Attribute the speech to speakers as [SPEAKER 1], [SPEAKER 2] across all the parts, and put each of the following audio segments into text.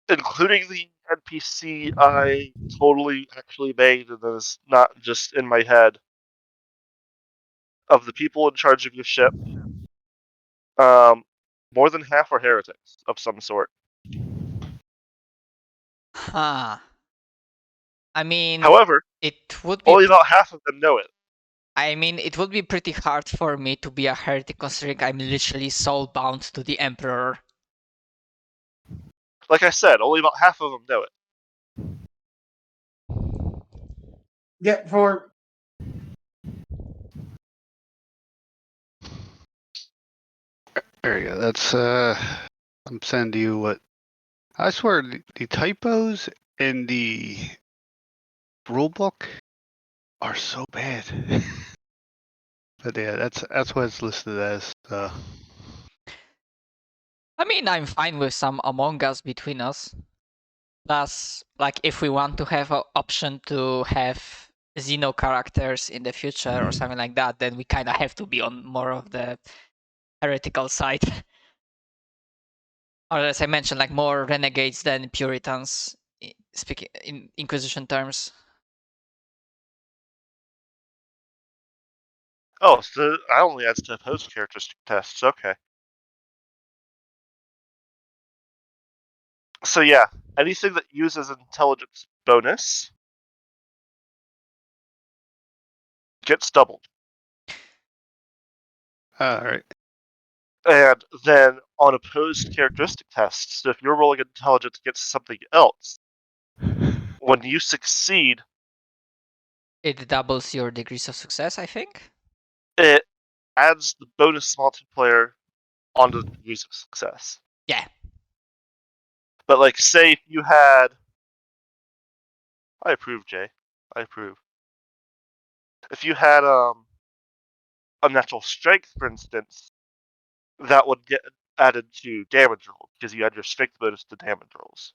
[SPEAKER 1] including the NPC I totally actually made, and that is not just in my head, of the people in charge of your ship, more than half are heretics of some sort.
[SPEAKER 2] Huh. I mean,
[SPEAKER 1] However,
[SPEAKER 2] it would be.
[SPEAKER 1] only about half of them know it.
[SPEAKER 2] I mean, it would be pretty hard for me to be a heretic considering I'm literally soul-bound to the Emperor.
[SPEAKER 1] Like I said, only about half of them know it.
[SPEAKER 3] Yeah, for
[SPEAKER 4] There you go. That's I'm sending you what I swear the typos in the rule book are so bad. But yeah, that's what it's listed as.
[SPEAKER 2] I mean, I'm fine with some Among Us between us. Plus, like, if we want to have an option to have Xeno characters in the future or something like that, then we kind of have to be on more of the heretical side. Or as I mentioned, like more renegades than Puritans, speaking in Inquisition terms.
[SPEAKER 1] Oh, so I only adds to opposed characteristic tests. Okay. So yeah, anything that uses intelligence bonus gets doubled.
[SPEAKER 4] All right.
[SPEAKER 1] And then on opposed characteristic tests, so if you're rolling intelligence against something else, when you succeed,
[SPEAKER 2] It doubles your degrees of success, I think.
[SPEAKER 1] it adds the bonus multiplier onto the degrees of success.
[SPEAKER 2] Yeah.
[SPEAKER 1] But like, say if you had, I approve, Jay. I approve. If you had unnatural strength, for instance, that would get added to damage rolls because you add your strength bonus to damage rolls.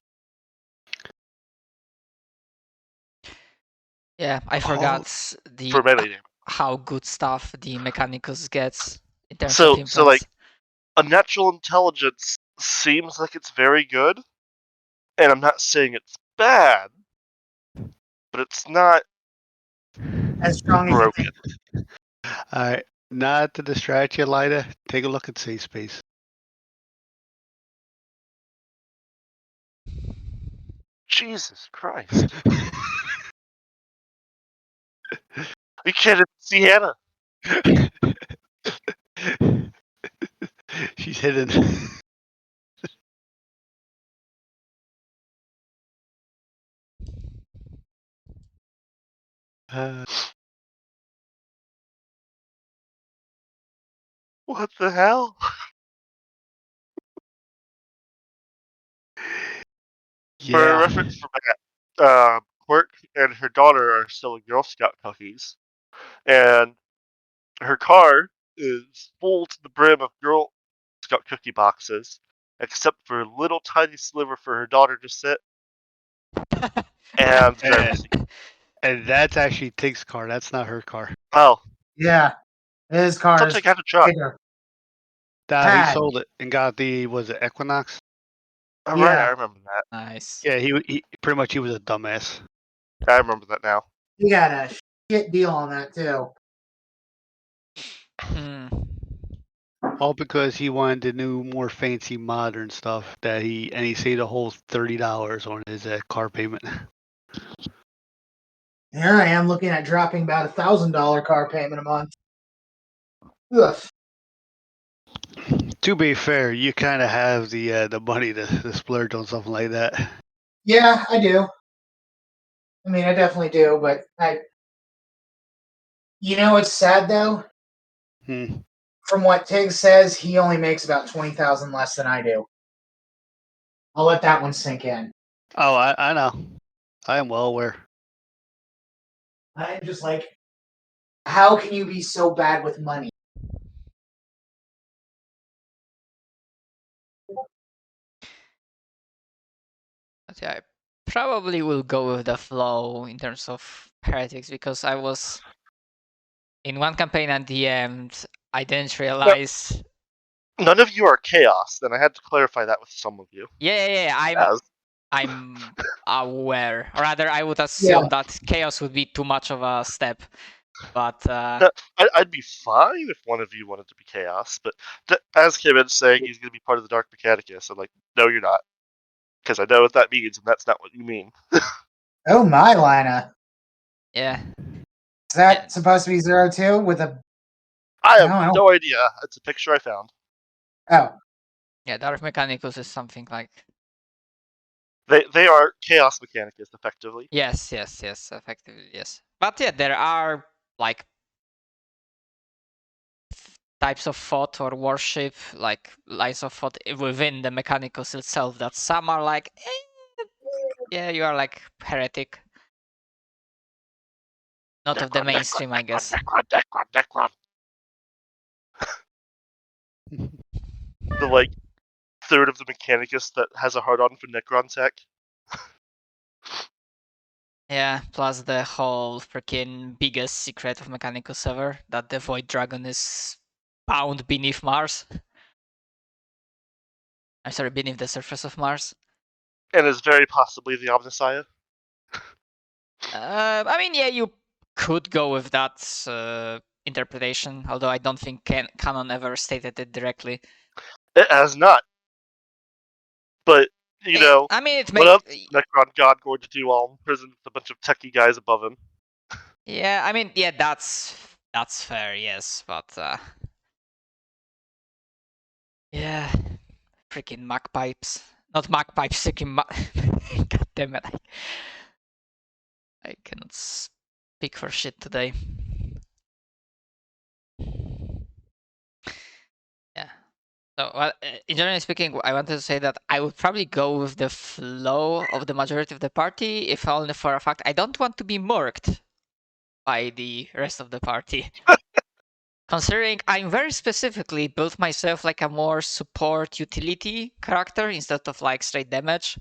[SPEAKER 2] Yeah, I forgot
[SPEAKER 1] for melee damage.
[SPEAKER 2] how good stuff the Mechanicus gets in terms of
[SPEAKER 1] So
[SPEAKER 2] implants.
[SPEAKER 1] like, unnatural intelligence seems like it's very good, and I'm not saying it's bad, but it's not
[SPEAKER 3] as strong as you
[SPEAKER 1] broken.
[SPEAKER 3] think.
[SPEAKER 4] All right. Not to distract you, Lida. Take a look at safe space.
[SPEAKER 1] Jesus Christ. We can't even see Hannah.
[SPEAKER 4] She's hidden.
[SPEAKER 1] What the hell? For
[SPEAKER 4] Yeah.
[SPEAKER 1] reference for that, Quirk and her daughter are still Girl Scout cookies, and her car is full to the brim of Girl Scout cookie boxes, except for a little tiny sliver for her daughter to sit. And
[SPEAKER 4] And that's actually Tig's car. That's not her car.
[SPEAKER 1] Oh.
[SPEAKER 3] Yeah. His car
[SPEAKER 1] Something
[SPEAKER 3] is
[SPEAKER 1] kind of truck.
[SPEAKER 3] bigger.
[SPEAKER 4] He sold it and got the, was it Equinox?
[SPEAKER 1] Oh,
[SPEAKER 3] Yeah.
[SPEAKER 1] right, I remember that.
[SPEAKER 2] Nice.
[SPEAKER 4] Yeah, he pretty much he was a dumbass.
[SPEAKER 1] I remember that now.
[SPEAKER 3] He got a shit deal on that too.
[SPEAKER 4] All because he wanted the new, more fancy, modern stuff that he saved a whole $30 on his car payment.
[SPEAKER 3] Here I am looking at dropping about $1,000 car payment a month. Ugh.
[SPEAKER 4] To be fair, you kind of have the money to splurge on something like that.
[SPEAKER 3] Yeah, I do. I mean, I definitely do, but you know what's sad though? From what Tig says, he only makes about $20,000 less than I do. I'll let that one sink in.
[SPEAKER 4] Oh, I know. I am well aware.
[SPEAKER 3] I'm just like, how can you be so bad with money?
[SPEAKER 2] I probably will go with the flow in terms of heretics because I was in one campaign at the end. I didn't realize.
[SPEAKER 1] None of you are chaos. Then I had to clarify that with some of you.
[SPEAKER 2] Yeah. I'm aware. Or rather, I would assume that chaos would be too much of a step. But
[SPEAKER 1] I'd be fine if one of you wanted to be chaos, but as Kevin's saying, he's going to be part of the Dark Mechanicus. I'm like, no, you're not, because I know what that means, and that's not what you mean.
[SPEAKER 3] Oh my, Lina.
[SPEAKER 2] yeah.
[SPEAKER 3] Is that supposed to be 02 with a...
[SPEAKER 1] I have no idea. It's a picture I found.
[SPEAKER 3] Oh.
[SPEAKER 2] Yeah, Dark Mechanicus is something like...
[SPEAKER 1] They are Chaos Mechanicus, effectively.
[SPEAKER 2] Yes, effectively, yes. But yeah, there are, like, types of thought or worship, like lines of thought within the Mechanicus itself, that some are like, yeah, you are like heretic. Not of the mainstream, I guess.
[SPEAKER 1] The, like, third of the Mechanicus that has a hard-on for Necron tech.
[SPEAKER 2] Yeah, plus the whole freaking biggest secret of Mechanicus ever, that the Void Dragon is found beneath Mars. I'm sorry, beneath the surface of Mars.
[SPEAKER 1] And is very possibly the Omnissiah.
[SPEAKER 2] I mean, yeah, you could go with that interpretation, although I don't think canon ever stated it directly.
[SPEAKER 1] It has not. But, you know,
[SPEAKER 2] I mean,
[SPEAKER 1] what else is Necron God going to do while in prison with a bunch of techie guys above him?
[SPEAKER 2] Yeah, I mean, yeah, that's fair, yes, but yeah, freaking magpipes. Not magpipes, freaking God damn it. I cannot speak for shit today. Yeah. So, well, in generally speaking, I wanted to say that I would probably go with the flow of the majority of the party, if only for a fact I don't want to be murked by the rest of the party. Considering I'm very specifically built myself like a more support utility character instead of like straight damage.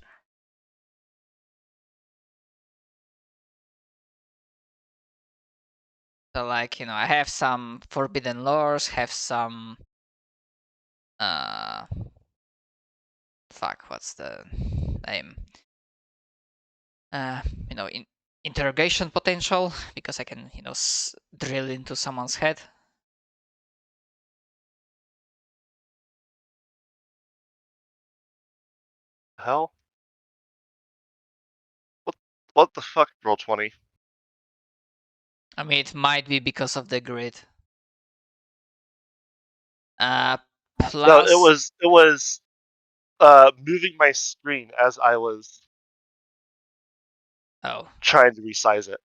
[SPEAKER 2] So like, you know, I have some forbidden lores, have some fuck, what's the name? You know, interrogation potential, because I can, you know, drill into someone's head.
[SPEAKER 1] Hell? What the fuck, Roll20?
[SPEAKER 2] I mean, it might be because of the grid. Plus...
[SPEAKER 1] No, it was moving my screen as I was trying to resize it.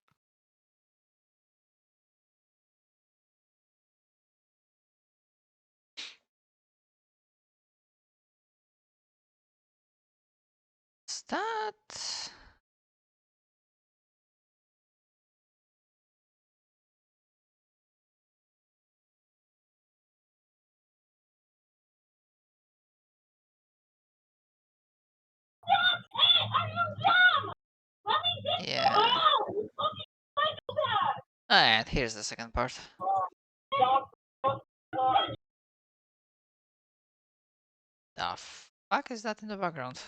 [SPEAKER 2] Is that... Yeah. And here's the second part. The fuck is that in the background?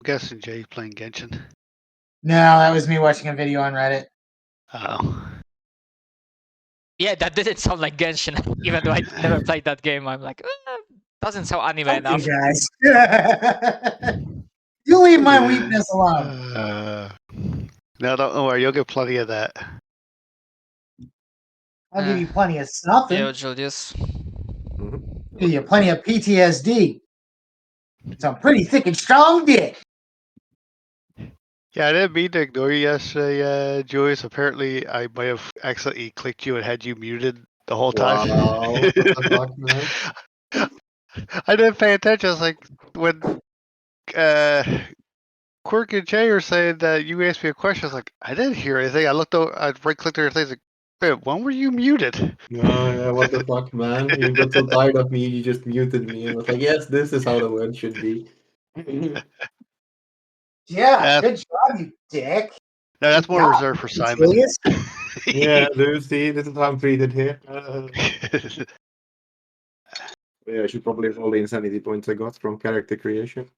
[SPEAKER 4] I'm guessing Jay playing Genshin.
[SPEAKER 3] No, that was me watching a video on Reddit.
[SPEAKER 4] Oh.
[SPEAKER 2] Yeah, that didn't sound like Genshin, even though I never played that game. I'm like, doesn't sound anime enough.
[SPEAKER 3] You guys. You leave my weakness alone.
[SPEAKER 4] No, don't worry, you'll get plenty of that.
[SPEAKER 3] I'll give you plenty of something.
[SPEAKER 2] Yo, Julius.
[SPEAKER 3] Give you plenty of PTSD. Some pretty thick and strong dick.
[SPEAKER 4] Yeah, I didn't mean to ignore you yesterday, Julius. Apparently, I might have accidentally clicked you and had you muted the whole time.
[SPEAKER 5] Wow. What the fuck, man?
[SPEAKER 4] I didn't pay attention. I was like, when Quirk and Jay are saying that you asked me a question, I was like, I didn't hear anything. I looked over, I right-clicked on your things, like, wait, when were you muted?
[SPEAKER 5] No, yeah, what the fuck, man? You got so tired of me, you just muted me and was like, yes, this is how the word should be.
[SPEAKER 3] Yeah, good job, you dick.
[SPEAKER 4] No, that's more reserved for Simon.
[SPEAKER 5] Yeah, dude, see, this is how I'm treated here. Yeah, I should probably roll the insanity points I got from character creation.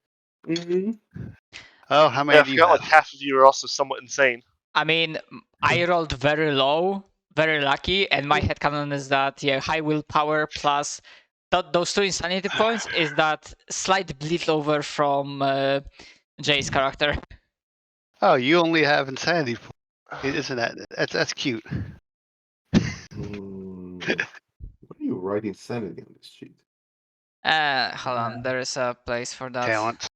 [SPEAKER 4] Oh, how many
[SPEAKER 1] Yeah, I
[SPEAKER 4] do you
[SPEAKER 1] forgot
[SPEAKER 4] have?
[SPEAKER 1] like half of you are also somewhat insane.
[SPEAKER 2] I mean, I rolled very low, very lucky, and my headcanon is that high willpower plus those 2 insanity points is that slight bleed over from Jay's character.
[SPEAKER 4] Oh, you only have insanity. Isn't that's cute?
[SPEAKER 5] What do you write insanity on this sheet?
[SPEAKER 2] Hold on, there is a place for that.
[SPEAKER 4] Talents.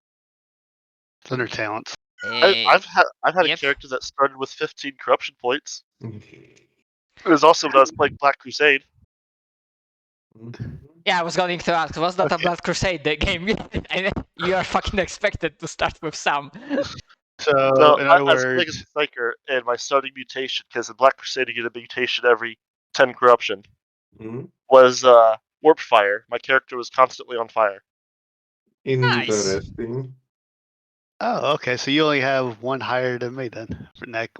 [SPEAKER 4] It's under talents.
[SPEAKER 1] I've had
[SPEAKER 2] Yep.
[SPEAKER 1] a character that started with 15 corruption points. It was also when I was playing Black Crusade.
[SPEAKER 2] Yeah, I was going to ask, was that a Blood Crusade game? You are fucking expected to start with some.
[SPEAKER 4] So, in
[SPEAKER 1] I
[SPEAKER 4] other
[SPEAKER 1] was playing
[SPEAKER 4] words,
[SPEAKER 1] as a Psyker, and my starting mutation, because in Black Crusade you get a mutation every 10 corruption, was Warp Fire. My character was constantly on fire.
[SPEAKER 5] Interesting.
[SPEAKER 4] oh, okay. So you only have one higher than me then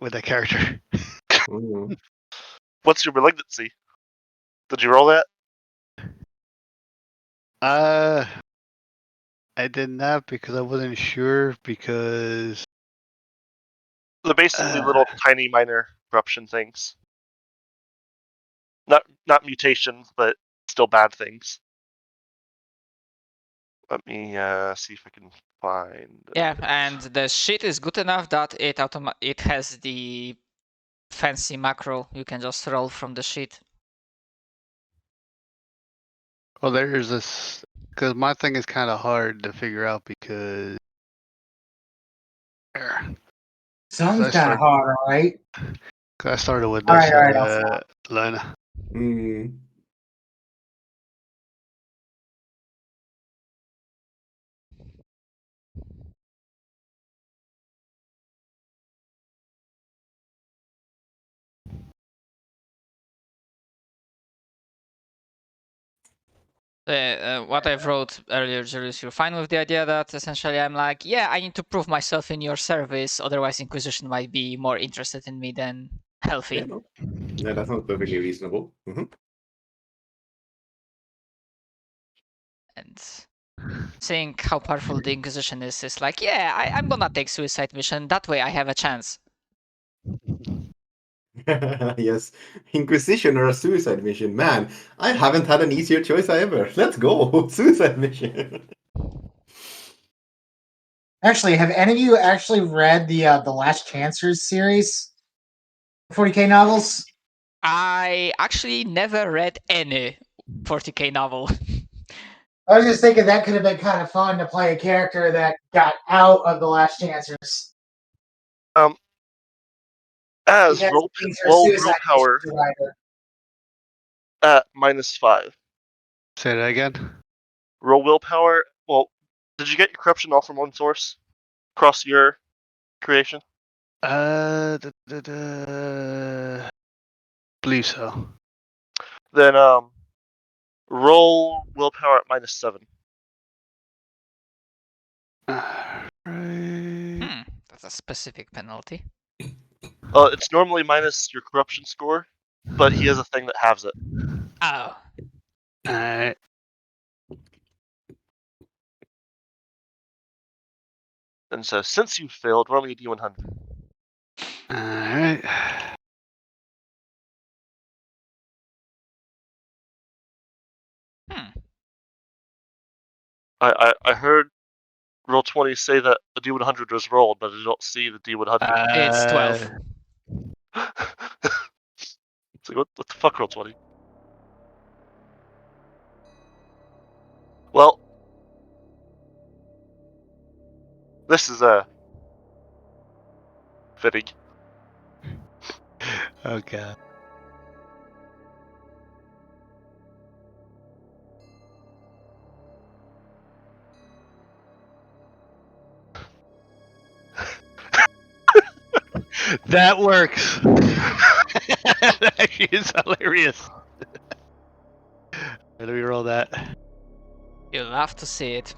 [SPEAKER 4] with that character.
[SPEAKER 1] What's your malignancy? Did you roll that?
[SPEAKER 4] I did not because I wasn't sure because
[SPEAKER 1] They're basically little tiny minor corruption things. Not mutations, but still bad things. Let me see if I can find.
[SPEAKER 2] Yeah, and the sheet is good enough that it has the fancy macro. You can just roll from the sheet.
[SPEAKER 4] well, there's this because my thing is kind of hard to figure out because
[SPEAKER 3] Sounds
[SPEAKER 4] I
[SPEAKER 3] kind of hard, all right?
[SPEAKER 4] I started with
[SPEAKER 3] All
[SPEAKER 4] this
[SPEAKER 3] right, I'll
[SPEAKER 4] Lena.
[SPEAKER 2] What I've wrote earlier, Julius, you're fine with the idea that essentially I'm like, yeah, I need to prove myself in your service, otherwise Inquisition might be more interested in me than healthy.
[SPEAKER 5] Yeah, no. Yeah, that sounds perfectly reasonable.
[SPEAKER 2] And seeing how powerful the Inquisition is like, yeah, I'm gonna take suicide mission. That way I have a chance.
[SPEAKER 5] Yes, Inquisition or a suicide mission. Man, I haven't had an easier choice ever. Let's go, suicide mission.
[SPEAKER 3] Actually, have any of you actually read the Last Chancers series, 40k novels?
[SPEAKER 2] I actually never read any 40k novel.
[SPEAKER 3] I was just thinking that could have been kind of fun to play a character that got out of the Last Chancers.
[SPEAKER 1] As
[SPEAKER 3] Because these are
[SPEAKER 1] roll
[SPEAKER 3] suicide
[SPEAKER 1] willpower
[SPEAKER 3] missions or whatever.
[SPEAKER 1] at -5.
[SPEAKER 4] Say that again.
[SPEAKER 1] Roll willpower. Well, did you get your corruption all from one source across your creation?
[SPEAKER 4] Believe so.
[SPEAKER 1] Then roll willpower at -7.
[SPEAKER 4] Right.
[SPEAKER 2] That's a specific penalty.
[SPEAKER 1] It's normally minus your corruption score, but he has a thing that halves it.
[SPEAKER 2] Oh.
[SPEAKER 4] Alright.
[SPEAKER 1] And so, since you failed, roll me a d100.
[SPEAKER 4] Alright.
[SPEAKER 1] I heard Roll20 say that the d100 was rolled, but I don't see the d100.
[SPEAKER 2] It's 12.
[SPEAKER 1] It's like, what the fuck, Roll20? Well, this is fitting.
[SPEAKER 4] Okay. That works. That actually is hilarious. Let me roll that.
[SPEAKER 2] You'll love to see it.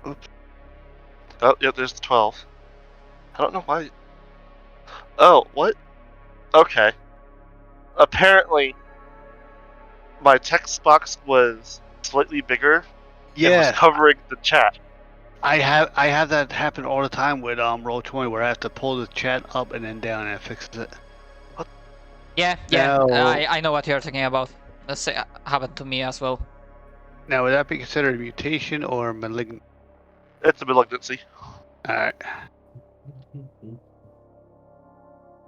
[SPEAKER 1] Oops. Oh, yeah, there's the 12. I don't know why. Oh, what? Okay. Apparently, my text box was slightly bigger and was
[SPEAKER 4] Yeah,
[SPEAKER 1] covering the chat.
[SPEAKER 4] I have that happen all the time with Roll20 where I have to pull the chat up and then down and it fixes it.
[SPEAKER 2] Yeah,
[SPEAKER 4] No.
[SPEAKER 2] I know what you're talking about. That's happened to me as well.
[SPEAKER 4] Now, would that be considered a mutation or malignant?
[SPEAKER 1] It's a malignancy.
[SPEAKER 4] Alright.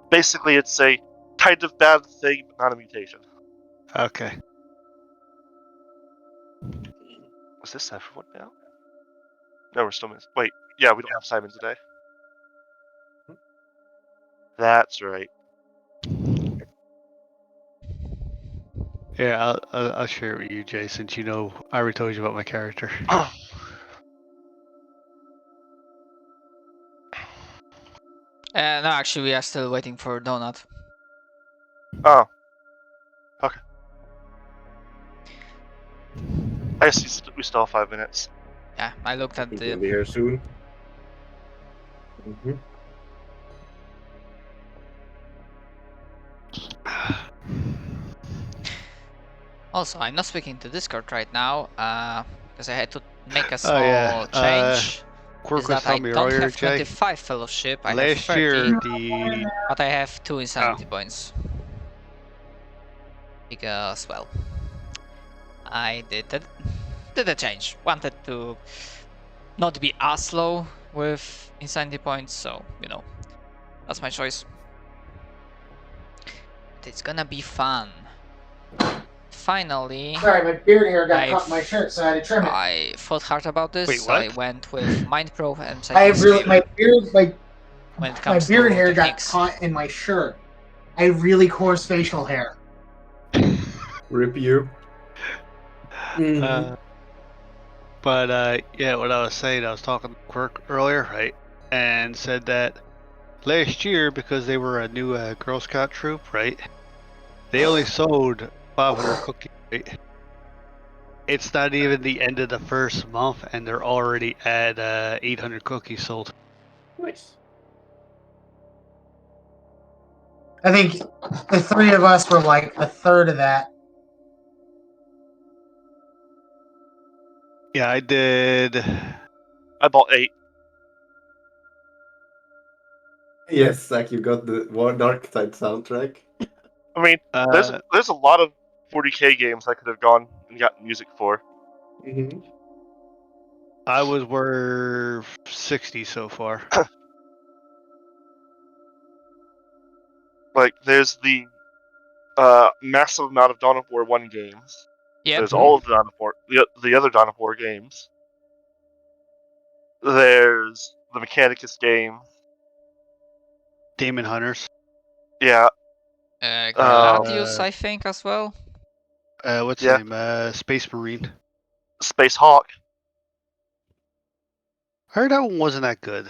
[SPEAKER 1] Basically, it's a kind of bad thing, but not a mutation.
[SPEAKER 4] Okay.
[SPEAKER 1] Was this everyone now? No, we're still missing. Wait, yeah, we don't have Simon today. That's right.
[SPEAKER 4] Yeah, I'll share it with you, Jay, since you know I already told you about my character.
[SPEAKER 2] No, actually, we are still waiting for Donut.
[SPEAKER 1] Oh. Okay. I guess we still have 5 minutes.
[SPEAKER 2] Yeah, I looked
[SPEAKER 5] I
[SPEAKER 2] at
[SPEAKER 5] think
[SPEAKER 2] the.
[SPEAKER 5] he'll be here soon. Mhm.
[SPEAKER 2] Also, I'm not speaking to Discord right now, because I had to make a
[SPEAKER 4] Oh,
[SPEAKER 2] small
[SPEAKER 4] yeah,
[SPEAKER 2] change.
[SPEAKER 4] Quirk
[SPEAKER 2] Is
[SPEAKER 4] was
[SPEAKER 2] that I
[SPEAKER 4] telling me
[SPEAKER 2] don't
[SPEAKER 4] earlier,
[SPEAKER 2] have
[SPEAKER 4] Jay.
[SPEAKER 2] 25 fellowship, I have
[SPEAKER 4] Last
[SPEAKER 2] 30,
[SPEAKER 4] year, the
[SPEAKER 2] but I have 2 insanity points. Because, well, I did a change. Wanted to not be as low with insanity points, so, that's my choice. But it's gonna be fun. Finally,
[SPEAKER 3] Sorry, my beard hair got caught in my shirt, so I had to trim it.
[SPEAKER 2] I thought hard about this.
[SPEAKER 4] Wait, what?
[SPEAKER 2] I went with Mind Pro and
[SPEAKER 3] I have really
[SPEAKER 2] Psychic when it
[SPEAKER 3] my
[SPEAKER 2] comes
[SPEAKER 3] beard
[SPEAKER 2] to
[SPEAKER 3] hair got
[SPEAKER 2] techniques.
[SPEAKER 3] caught in my shirt. I have really coarse facial hair.
[SPEAKER 5] Rip you.
[SPEAKER 4] But yeah, what I was saying, I was talking to Quirk earlier, right? And said that last year, because they were a new Girl Scout troop, right? They only sold 500 cookies, right? It's not even the end of the first month, and they're already at 800 cookies sold.
[SPEAKER 5] Nice.
[SPEAKER 3] I think the three of us were like a third of that.
[SPEAKER 4] Yeah, I did.
[SPEAKER 1] I bought 8.
[SPEAKER 5] Yes, Zach, you got the Dark Side soundtrack.
[SPEAKER 1] I mean, there's a lot of 40k games I could have gone and gotten music for.
[SPEAKER 5] Mm-hmm.
[SPEAKER 4] I was worth 60 so far.
[SPEAKER 1] Like, there's the massive amount of Dawn of War 1 games.
[SPEAKER 2] Yep.
[SPEAKER 1] There's all of the Dawn of War, the other Dawn of War games. There's the Mechanicus game.
[SPEAKER 4] Demon Hunters.
[SPEAKER 1] Yeah.
[SPEAKER 2] Gladius, I think, as well.
[SPEAKER 4] What's
[SPEAKER 1] Yeah.
[SPEAKER 4] his name? Space Marine.
[SPEAKER 1] Space Hawk.
[SPEAKER 4] I heard that one wasn't that good.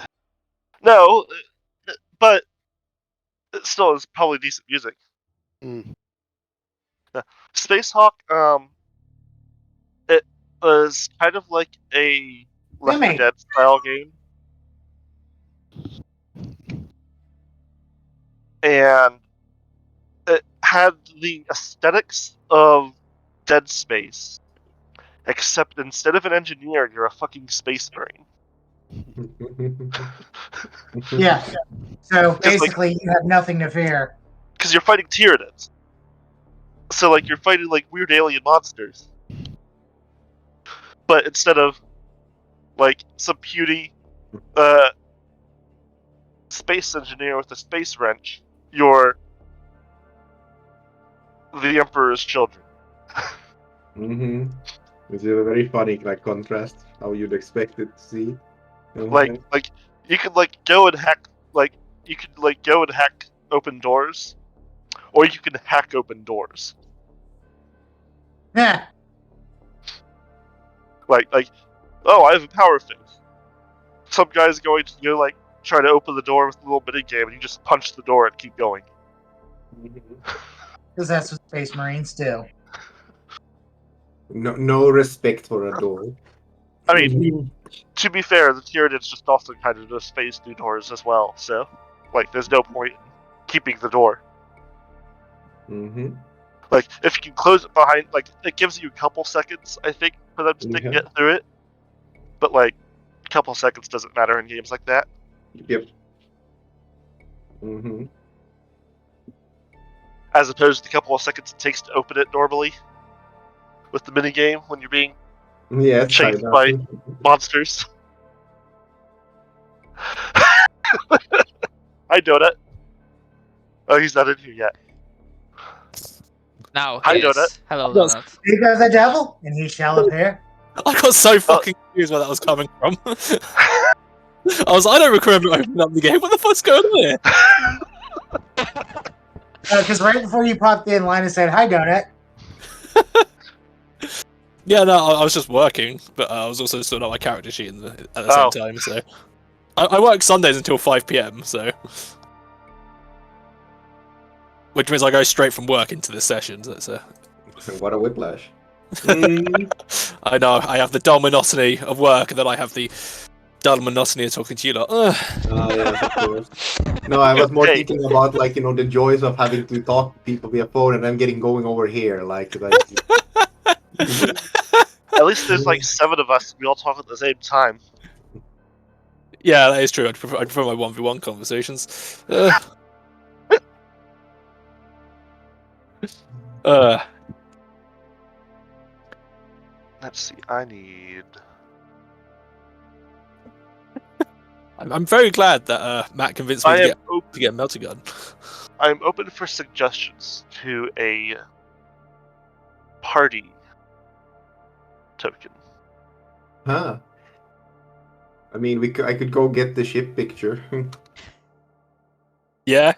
[SPEAKER 1] No, but it still is probably decent music.
[SPEAKER 4] Mm.
[SPEAKER 1] Space Hawk, it was kind of like a Left 4 Dead style game. And it had the aesthetics of Dead Space, except instead of an engineer, you're a fucking space marine.
[SPEAKER 3] Yeah. So basically, you have nothing to fear.
[SPEAKER 1] Because you're fighting Tyranids. So, like, you're fighting, like, weird alien monsters. But instead of, like, some puny space engineer with a space wrench, you're the Emperor's children.
[SPEAKER 5] Mm-hmm. It's a very funny contrast how you'd expect it to see.
[SPEAKER 1] Like you could go and hack go and hack open doors, or you can hack open doors.
[SPEAKER 3] Yeah.
[SPEAKER 1] Oh, I have a power fist. Some guy's going to go try to open the door with a little mini game, and you just punch the door and keep going.
[SPEAKER 3] Because that's what Space Marines do.
[SPEAKER 5] No respect for a door.
[SPEAKER 1] I mean, to be fair, the Tyranids just also kind of just phase through doors as well, so, like, there's no point in keeping the door.
[SPEAKER 5] Mm-hmm.
[SPEAKER 1] Like, if you can close it behind, like, it gives you a couple seconds, I think, for them to
[SPEAKER 5] Okay.
[SPEAKER 1] get through it. But, like, a couple seconds doesn't matter in games like that.
[SPEAKER 5] Yep. Mm-hmm.
[SPEAKER 1] As opposed to the couple of seconds it takes to open it normally. With the minigame, when you're being
[SPEAKER 5] Yes,
[SPEAKER 1] chased
[SPEAKER 5] I
[SPEAKER 1] by
[SPEAKER 5] know.
[SPEAKER 1] monsters. Hi, Donut. Oh, he's not in here yet.
[SPEAKER 2] Now
[SPEAKER 1] Hi,
[SPEAKER 2] he is.
[SPEAKER 1] Donut.
[SPEAKER 2] Hello,
[SPEAKER 6] Yes.
[SPEAKER 2] Donut.
[SPEAKER 3] Speak of the devil, and he shall appear.
[SPEAKER 6] I got so fucking confused where that was coming from. I don't remember opening up the game. What the fuck's going on here?
[SPEAKER 3] Because right before you popped in, Linus said, "Hi, Donut."
[SPEAKER 6] Yeah, no, I was just working, but I was also sorting out my character sheet at the same time, so... I work Sundays until 5 PM, so... Which means I go straight from work into the sessions, so...
[SPEAKER 5] What a whiplash.
[SPEAKER 6] I know, I have the dull monotony of work, and then I have the dull monotony of talking to you lot.
[SPEAKER 5] Oh, yes, of course. No, I was more
[SPEAKER 1] Hey.
[SPEAKER 5] thinking about, like, you know, the joys of having to talk to people via phone and then going over here, like...
[SPEAKER 1] At least there's like 7 of us, we all talk at the same time.
[SPEAKER 6] Yeah, that is true. I'd prefer my 1v1 conversations.
[SPEAKER 1] Let's see, I need...
[SPEAKER 6] I'm very glad that Matt convinced me to get a melter gun.
[SPEAKER 1] I'm open for suggestions to a party token.
[SPEAKER 5] Huh. I mean, I could go get the ship picture.
[SPEAKER 6] Yeah?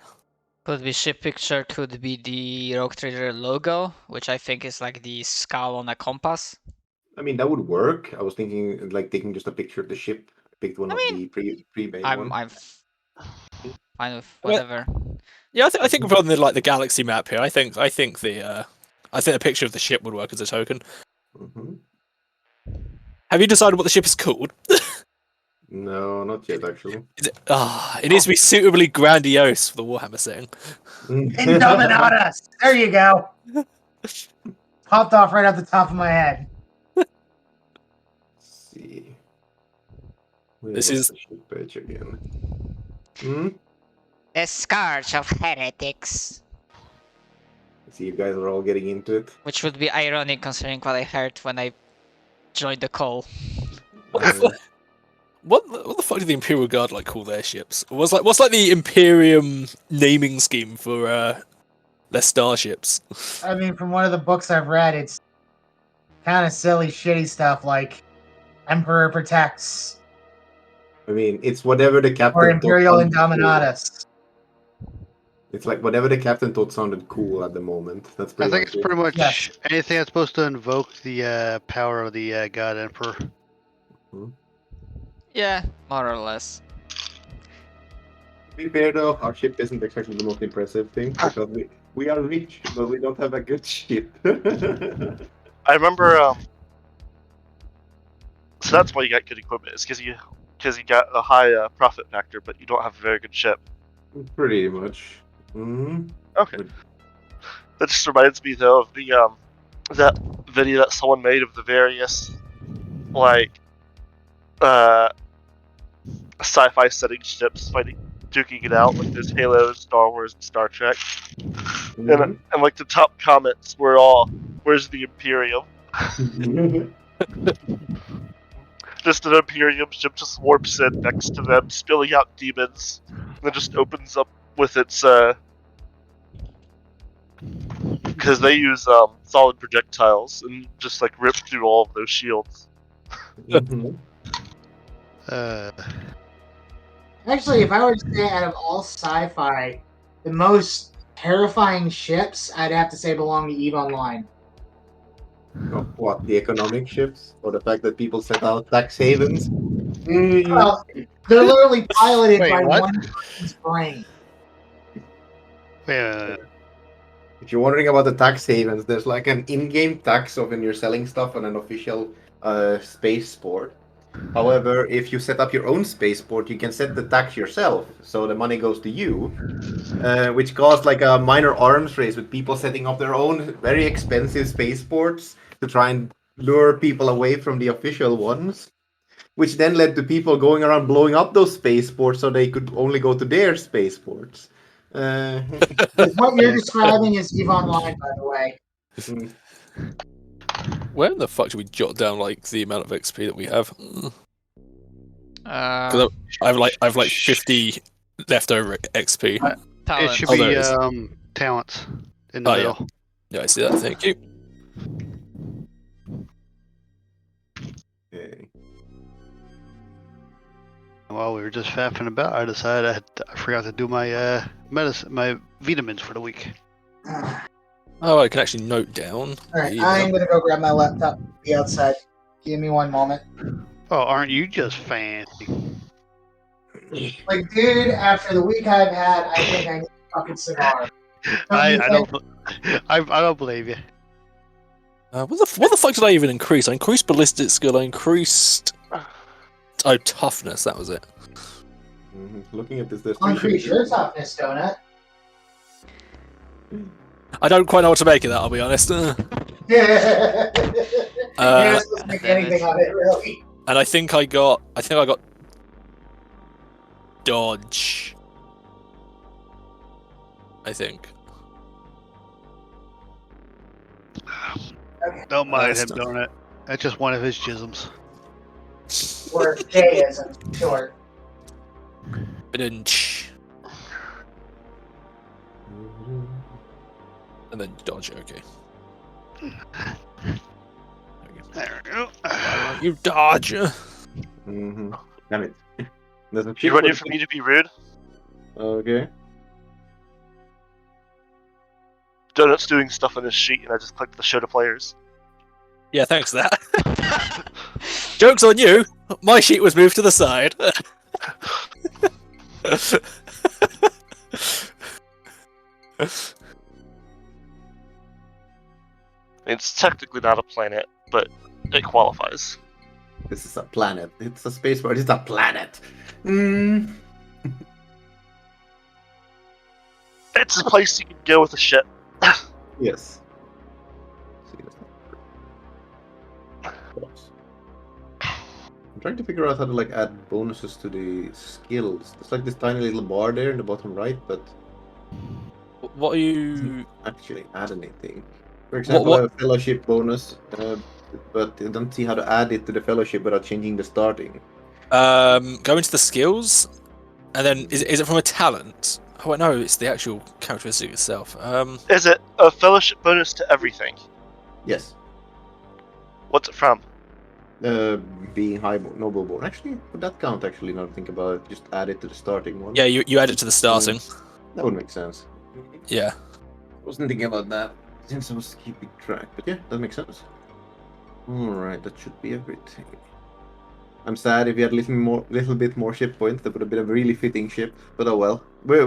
[SPEAKER 2] Could be ship picture, could be the Rogue Trader logo, which I think is like the skull on a compass.
[SPEAKER 5] I mean, that would work. I was thinking, like, taking just a picture of the ship. I picked one
[SPEAKER 2] I
[SPEAKER 5] of
[SPEAKER 2] mean,
[SPEAKER 5] the pre-made
[SPEAKER 2] I'm
[SPEAKER 5] one.
[SPEAKER 2] fine with whatever.
[SPEAKER 6] Yeah, I think from the galaxy map here, I think the picture of the ship would work as a token.
[SPEAKER 5] Mm-hmm.
[SPEAKER 6] Have you decided what the ship is called?
[SPEAKER 5] No, not yet, actually.
[SPEAKER 6] It needs to be suitably grandiose for the Warhammer setting.
[SPEAKER 3] Indominatus! There you go. Popped off right off the top of my head.
[SPEAKER 5] Let's see. Where
[SPEAKER 6] This
[SPEAKER 5] was
[SPEAKER 6] is-
[SPEAKER 5] the ship page again. Hmm?
[SPEAKER 2] The Scourge of Heretics.
[SPEAKER 5] See, you guys are all getting into it.
[SPEAKER 2] Which would be ironic considering what I heard when I joined the call.
[SPEAKER 6] What the fuck did the Imperial Guard call their ships? What's the Imperium naming scheme for their starships?
[SPEAKER 3] I mean, from one of the books I've read, it's kind of silly, shitty stuff like Emperor Protects
[SPEAKER 5] I mean, it's whatever the captain
[SPEAKER 3] or
[SPEAKER 5] thought
[SPEAKER 3] Imperial
[SPEAKER 5] sounded cool.
[SPEAKER 3] Indominatus.
[SPEAKER 5] It's like whatever the captain thought sounded cool at the moment. That's
[SPEAKER 4] I
[SPEAKER 5] pretty
[SPEAKER 4] think
[SPEAKER 5] much
[SPEAKER 4] it's
[SPEAKER 5] it.
[SPEAKER 4] pretty much
[SPEAKER 3] Yes.
[SPEAKER 4] anything that's supposed to invoke the power of the God Emperor.
[SPEAKER 2] Yeah, more or less.
[SPEAKER 5] To be fair though, our ship isn't exactly the most impressive thing because we are rich, but we don't have a good ship.
[SPEAKER 1] I remember, so that's why you got good equipment, is because you got a high profit factor, but you don't have a very good ship.
[SPEAKER 5] Pretty much. Mm-hmm.
[SPEAKER 1] Okay. That just reminds me, though, of the, that video that someone made of the various, sci-fi setting ships duking it out, like there's Halo, Star Wars, and Star Trek. And the top comments were all, "Where's the Imperium?" Just an Imperium ship just warps in next to them, spilling out demons, and then just opens up with its, because they use solid projectiles and just rip through all of those shields.
[SPEAKER 3] Actually, if I were to say out of all sci-fi, the most terrifying ships, I'd have to say belong to EVE Online.
[SPEAKER 5] Of what, the economic ships? Or the fact that people set out tax havens?
[SPEAKER 3] Well, they're literally piloted
[SPEAKER 4] Wait,
[SPEAKER 3] by
[SPEAKER 4] what?
[SPEAKER 3] one person's brain.
[SPEAKER 4] Yeah.
[SPEAKER 5] If you're wondering about the tax havens, there's an in-game tax of when you're selling stuff on an official space sport. However, if you set up your own spaceport, you can set the tax yourself, so the money goes to you, which caused like a minor arms race with people setting up their own very expensive spaceports to try and lure people away from the official ones, which then led to people going around blowing up those spaceports so they could only go to their spaceports.
[SPEAKER 3] What you're describing is EVE Online, by the way.
[SPEAKER 6] Where in the fuck do we jot down like the amount of XP that we have?
[SPEAKER 2] Uh,
[SPEAKER 6] 'Cause I have like 50 leftover XP.
[SPEAKER 4] It
[SPEAKER 2] talent.
[SPEAKER 4] should
[SPEAKER 6] Oh, there
[SPEAKER 4] be
[SPEAKER 6] it is.
[SPEAKER 4] talents in the
[SPEAKER 6] Oh, yeah.
[SPEAKER 4] middle.
[SPEAKER 6] Yeah, I see that. Thank you.
[SPEAKER 5] Okay.
[SPEAKER 4] While we were just faffing about, I decided I forgot to do my my vitamins for the week.
[SPEAKER 6] Oh, I can actually note down.
[SPEAKER 3] Alright,
[SPEAKER 6] the
[SPEAKER 3] I'm
[SPEAKER 6] email.
[SPEAKER 3] gonna go grab my laptop and be outside. Give me one moment.
[SPEAKER 4] Oh, aren't you just fancy?
[SPEAKER 3] Like, dude, after the week I've had, I think I need a fucking cigar.
[SPEAKER 4] I
[SPEAKER 3] you
[SPEAKER 4] don't believe you.
[SPEAKER 6] What the fuck did I even increase? I increased ballistic skill. I increased toughness. That was it.
[SPEAKER 5] Looking at this, there's
[SPEAKER 3] Increase your toughness, Donut.
[SPEAKER 6] I don't quite know what to make of that. I'll be honest.
[SPEAKER 3] You're not supposed to make anything of it, really.
[SPEAKER 6] And I think I got dodge. I think.
[SPEAKER 4] Don't mind him,
[SPEAKER 6] That's
[SPEAKER 4] don't it? That's just one of his jisms.
[SPEAKER 3] Or J-ism, short.
[SPEAKER 6] Ba-dun-ch. And then dodge. Okay.
[SPEAKER 4] There we go.
[SPEAKER 6] You dodge.
[SPEAKER 5] Damn it. There's a
[SPEAKER 1] You ready for me to be rude?
[SPEAKER 5] Okay.
[SPEAKER 1] Donut's doing stuff on his sheet, and I just clicked the show to players.
[SPEAKER 6] Yeah, thanks for that. Joke's on you. My sheet was moved to the side.
[SPEAKER 1] It's technically not a planet, but it qualifies.
[SPEAKER 5] This is a planet. It's a spaceport. It's a planet.
[SPEAKER 1] It's a place you can go with a ship.
[SPEAKER 5] Yes. I'm trying to figure out how to like add bonuses to the skills. There's like this tiny little bar there in the bottom right, but
[SPEAKER 6] What are you?
[SPEAKER 5] actually add anything. For example, I have a fellowship bonus, but I don't see how to add it to the fellowship without changing the starting.
[SPEAKER 6] Go into the skills, and then is it from a talent? Oh wait, no, it's the actual characteristic itself.
[SPEAKER 1] Is it a fellowship bonus to everything?
[SPEAKER 5] Yes.
[SPEAKER 1] What's it from?
[SPEAKER 5] Being high noble born. Actually, would that count? Actually, now to think about it, just add it to the starting one.
[SPEAKER 6] Yeah, you add it to the starting.
[SPEAKER 5] That would make sense.
[SPEAKER 6] Yeah.
[SPEAKER 5] I wasn't thinking about that since I was keeping track, but yeah, that makes sense. Alright, that should be everything. I'm sad if we had little bit more ship points, that would have been a really fitting ship, but oh well. We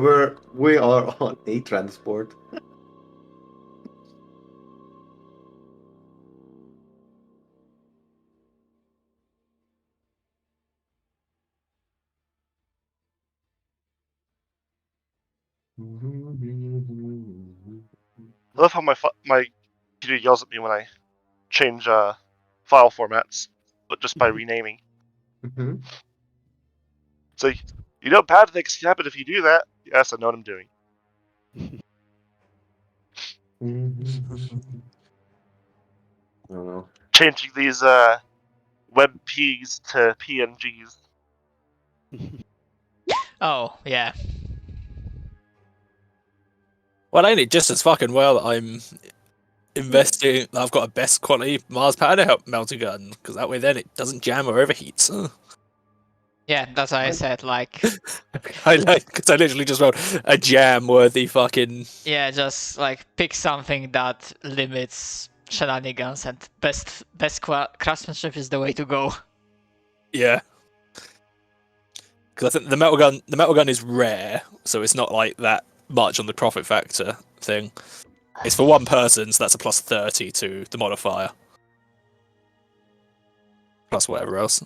[SPEAKER 5] are on a transport.
[SPEAKER 1] I love how my computer yells at me when I change file formats, but just by renaming. So, you know, bad things can happen if you do that. Yes, I know what I'm doing.
[SPEAKER 5] I don't know.
[SPEAKER 1] Changing these WebPs to PNGs.
[SPEAKER 2] Oh, yeah.
[SPEAKER 6] Well, ain't it just as fucking well that I'm investing? I've got a best quality Mars powder melter gun, because that way then it doesn't jam or overheats.
[SPEAKER 2] Yeah, that's why I said, like...
[SPEAKER 6] Because I literally just wrote a jam-worthy fucking...
[SPEAKER 2] Yeah, just, like, pick something that limits shenanigans, and best craftsmanship is the way to go.
[SPEAKER 6] Yeah. Because I think the metal gun is rare, so it's not like that much on the profit factor thing. It's for one person, so that's a plus 30 to the modifier. Plus whatever else.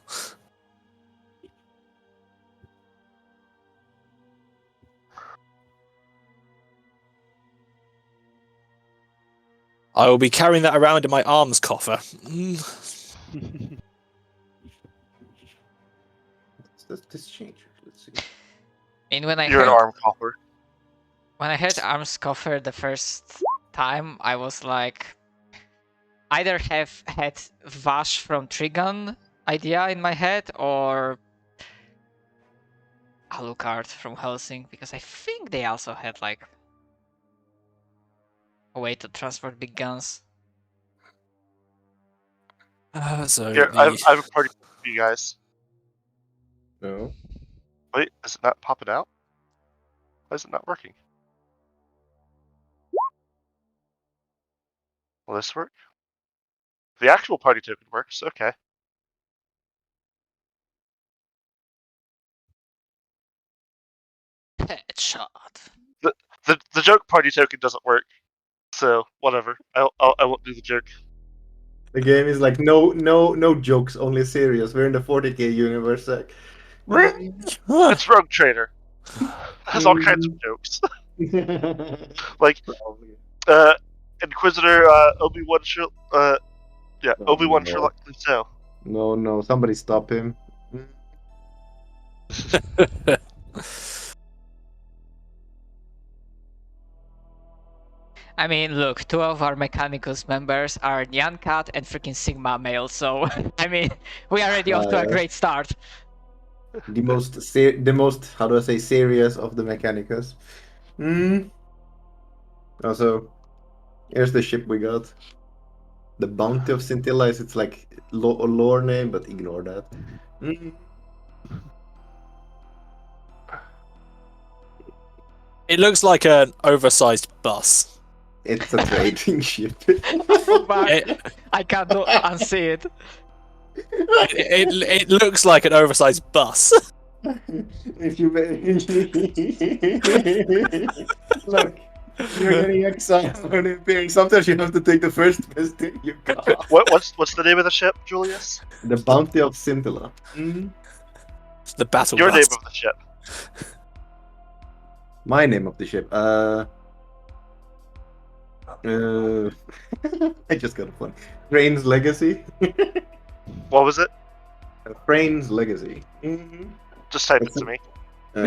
[SPEAKER 6] I will be carrying that around in my arms coffer.
[SPEAKER 5] Does this change? Let's see.
[SPEAKER 2] And when I
[SPEAKER 1] You're an
[SPEAKER 2] heard
[SPEAKER 1] arm copper.
[SPEAKER 2] when I heard arms coffer the first time, I was like, either have had Vash from Trigun idea in my head or Alucard from Helsing, because I think they also had like a way to transport big guns.
[SPEAKER 6] So
[SPEAKER 1] Here, I have a party for you guys.
[SPEAKER 5] No.
[SPEAKER 1] Wait, is it not popping out? Why is it not working? Will this work? The actual party token works. Okay.
[SPEAKER 2] Headshot.
[SPEAKER 1] The joke party token doesn't work. So whatever. I won't do the joke.
[SPEAKER 5] The game is like no jokes, only serious. We're in the 40k universe. Like,
[SPEAKER 1] It's Rogue Trader. Has all kinds of jokes. Like, Inquisitor Obi-Wan Obi-Wan
[SPEAKER 5] no.
[SPEAKER 1] Sherlock Clouseau.
[SPEAKER 5] No, somebody stop him.
[SPEAKER 2] I mean, look, two of our Mechanicus members are Nyan Cat and freaking Sigma male, so I mean, we are already off to a great start.
[SPEAKER 5] The most how do I say serious of the Mechanicus. Also, here's the ship we got. The Bounty of Scintilla is its like lore name, but ignore that.
[SPEAKER 6] it looks like an oversized bus.
[SPEAKER 5] It's a trading ship.
[SPEAKER 2] I can't unsee it.
[SPEAKER 6] It looks like an oversized bus.
[SPEAKER 5] If you look, you're getting excited when appearing. Sometimes you have to take the first best thing you got.
[SPEAKER 1] What's the name of the ship, Julius?
[SPEAKER 5] The Bounty of Scintilla.
[SPEAKER 6] The battle
[SPEAKER 1] Your
[SPEAKER 6] bus.
[SPEAKER 1] name of the ship.
[SPEAKER 5] My name of the ship. I just got a fun. Crane's Legacy.
[SPEAKER 1] What was it?
[SPEAKER 5] Crane's Legacy.
[SPEAKER 1] Just type it to me.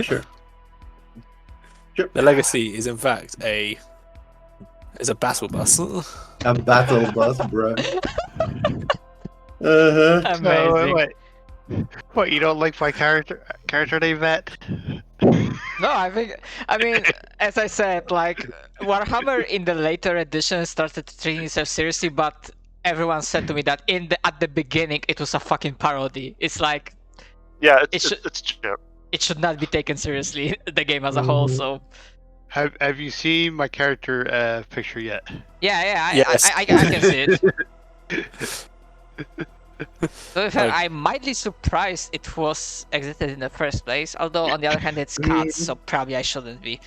[SPEAKER 5] Sure.
[SPEAKER 6] The Legacy is in fact a battle bus.
[SPEAKER 5] A battle bus, bro.
[SPEAKER 2] Amazing.
[SPEAKER 4] Wait. What, you don't like my character name, Matt?
[SPEAKER 2] No, I mean, as I said, like, Warhammer in the later edition started treating itself seriously, but everyone said to me that at the beginning it was a fucking parody. It's like,
[SPEAKER 1] Yeah, it's a joke.
[SPEAKER 2] it should not be taken seriously, the game as a whole, so...
[SPEAKER 4] Have you seen my character picture yet?
[SPEAKER 2] Yeah,
[SPEAKER 6] Yes.
[SPEAKER 2] I can see it. So in fact, I'm mildly surprised it was exited in the first place, although on the other hand it's cats, so probably I shouldn't be.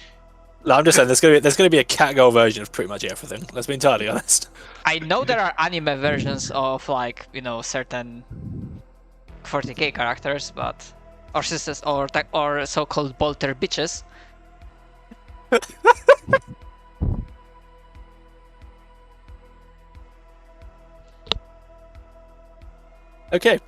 [SPEAKER 6] No, I'm just saying there's gonna be a catgirl version of pretty much everything. Let's be entirely honest.
[SPEAKER 2] I know there are anime versions of, like, you know, certain 40k characters, but... or sisters, or so-called bolter bitches.
[SPEAKER 6] Okay.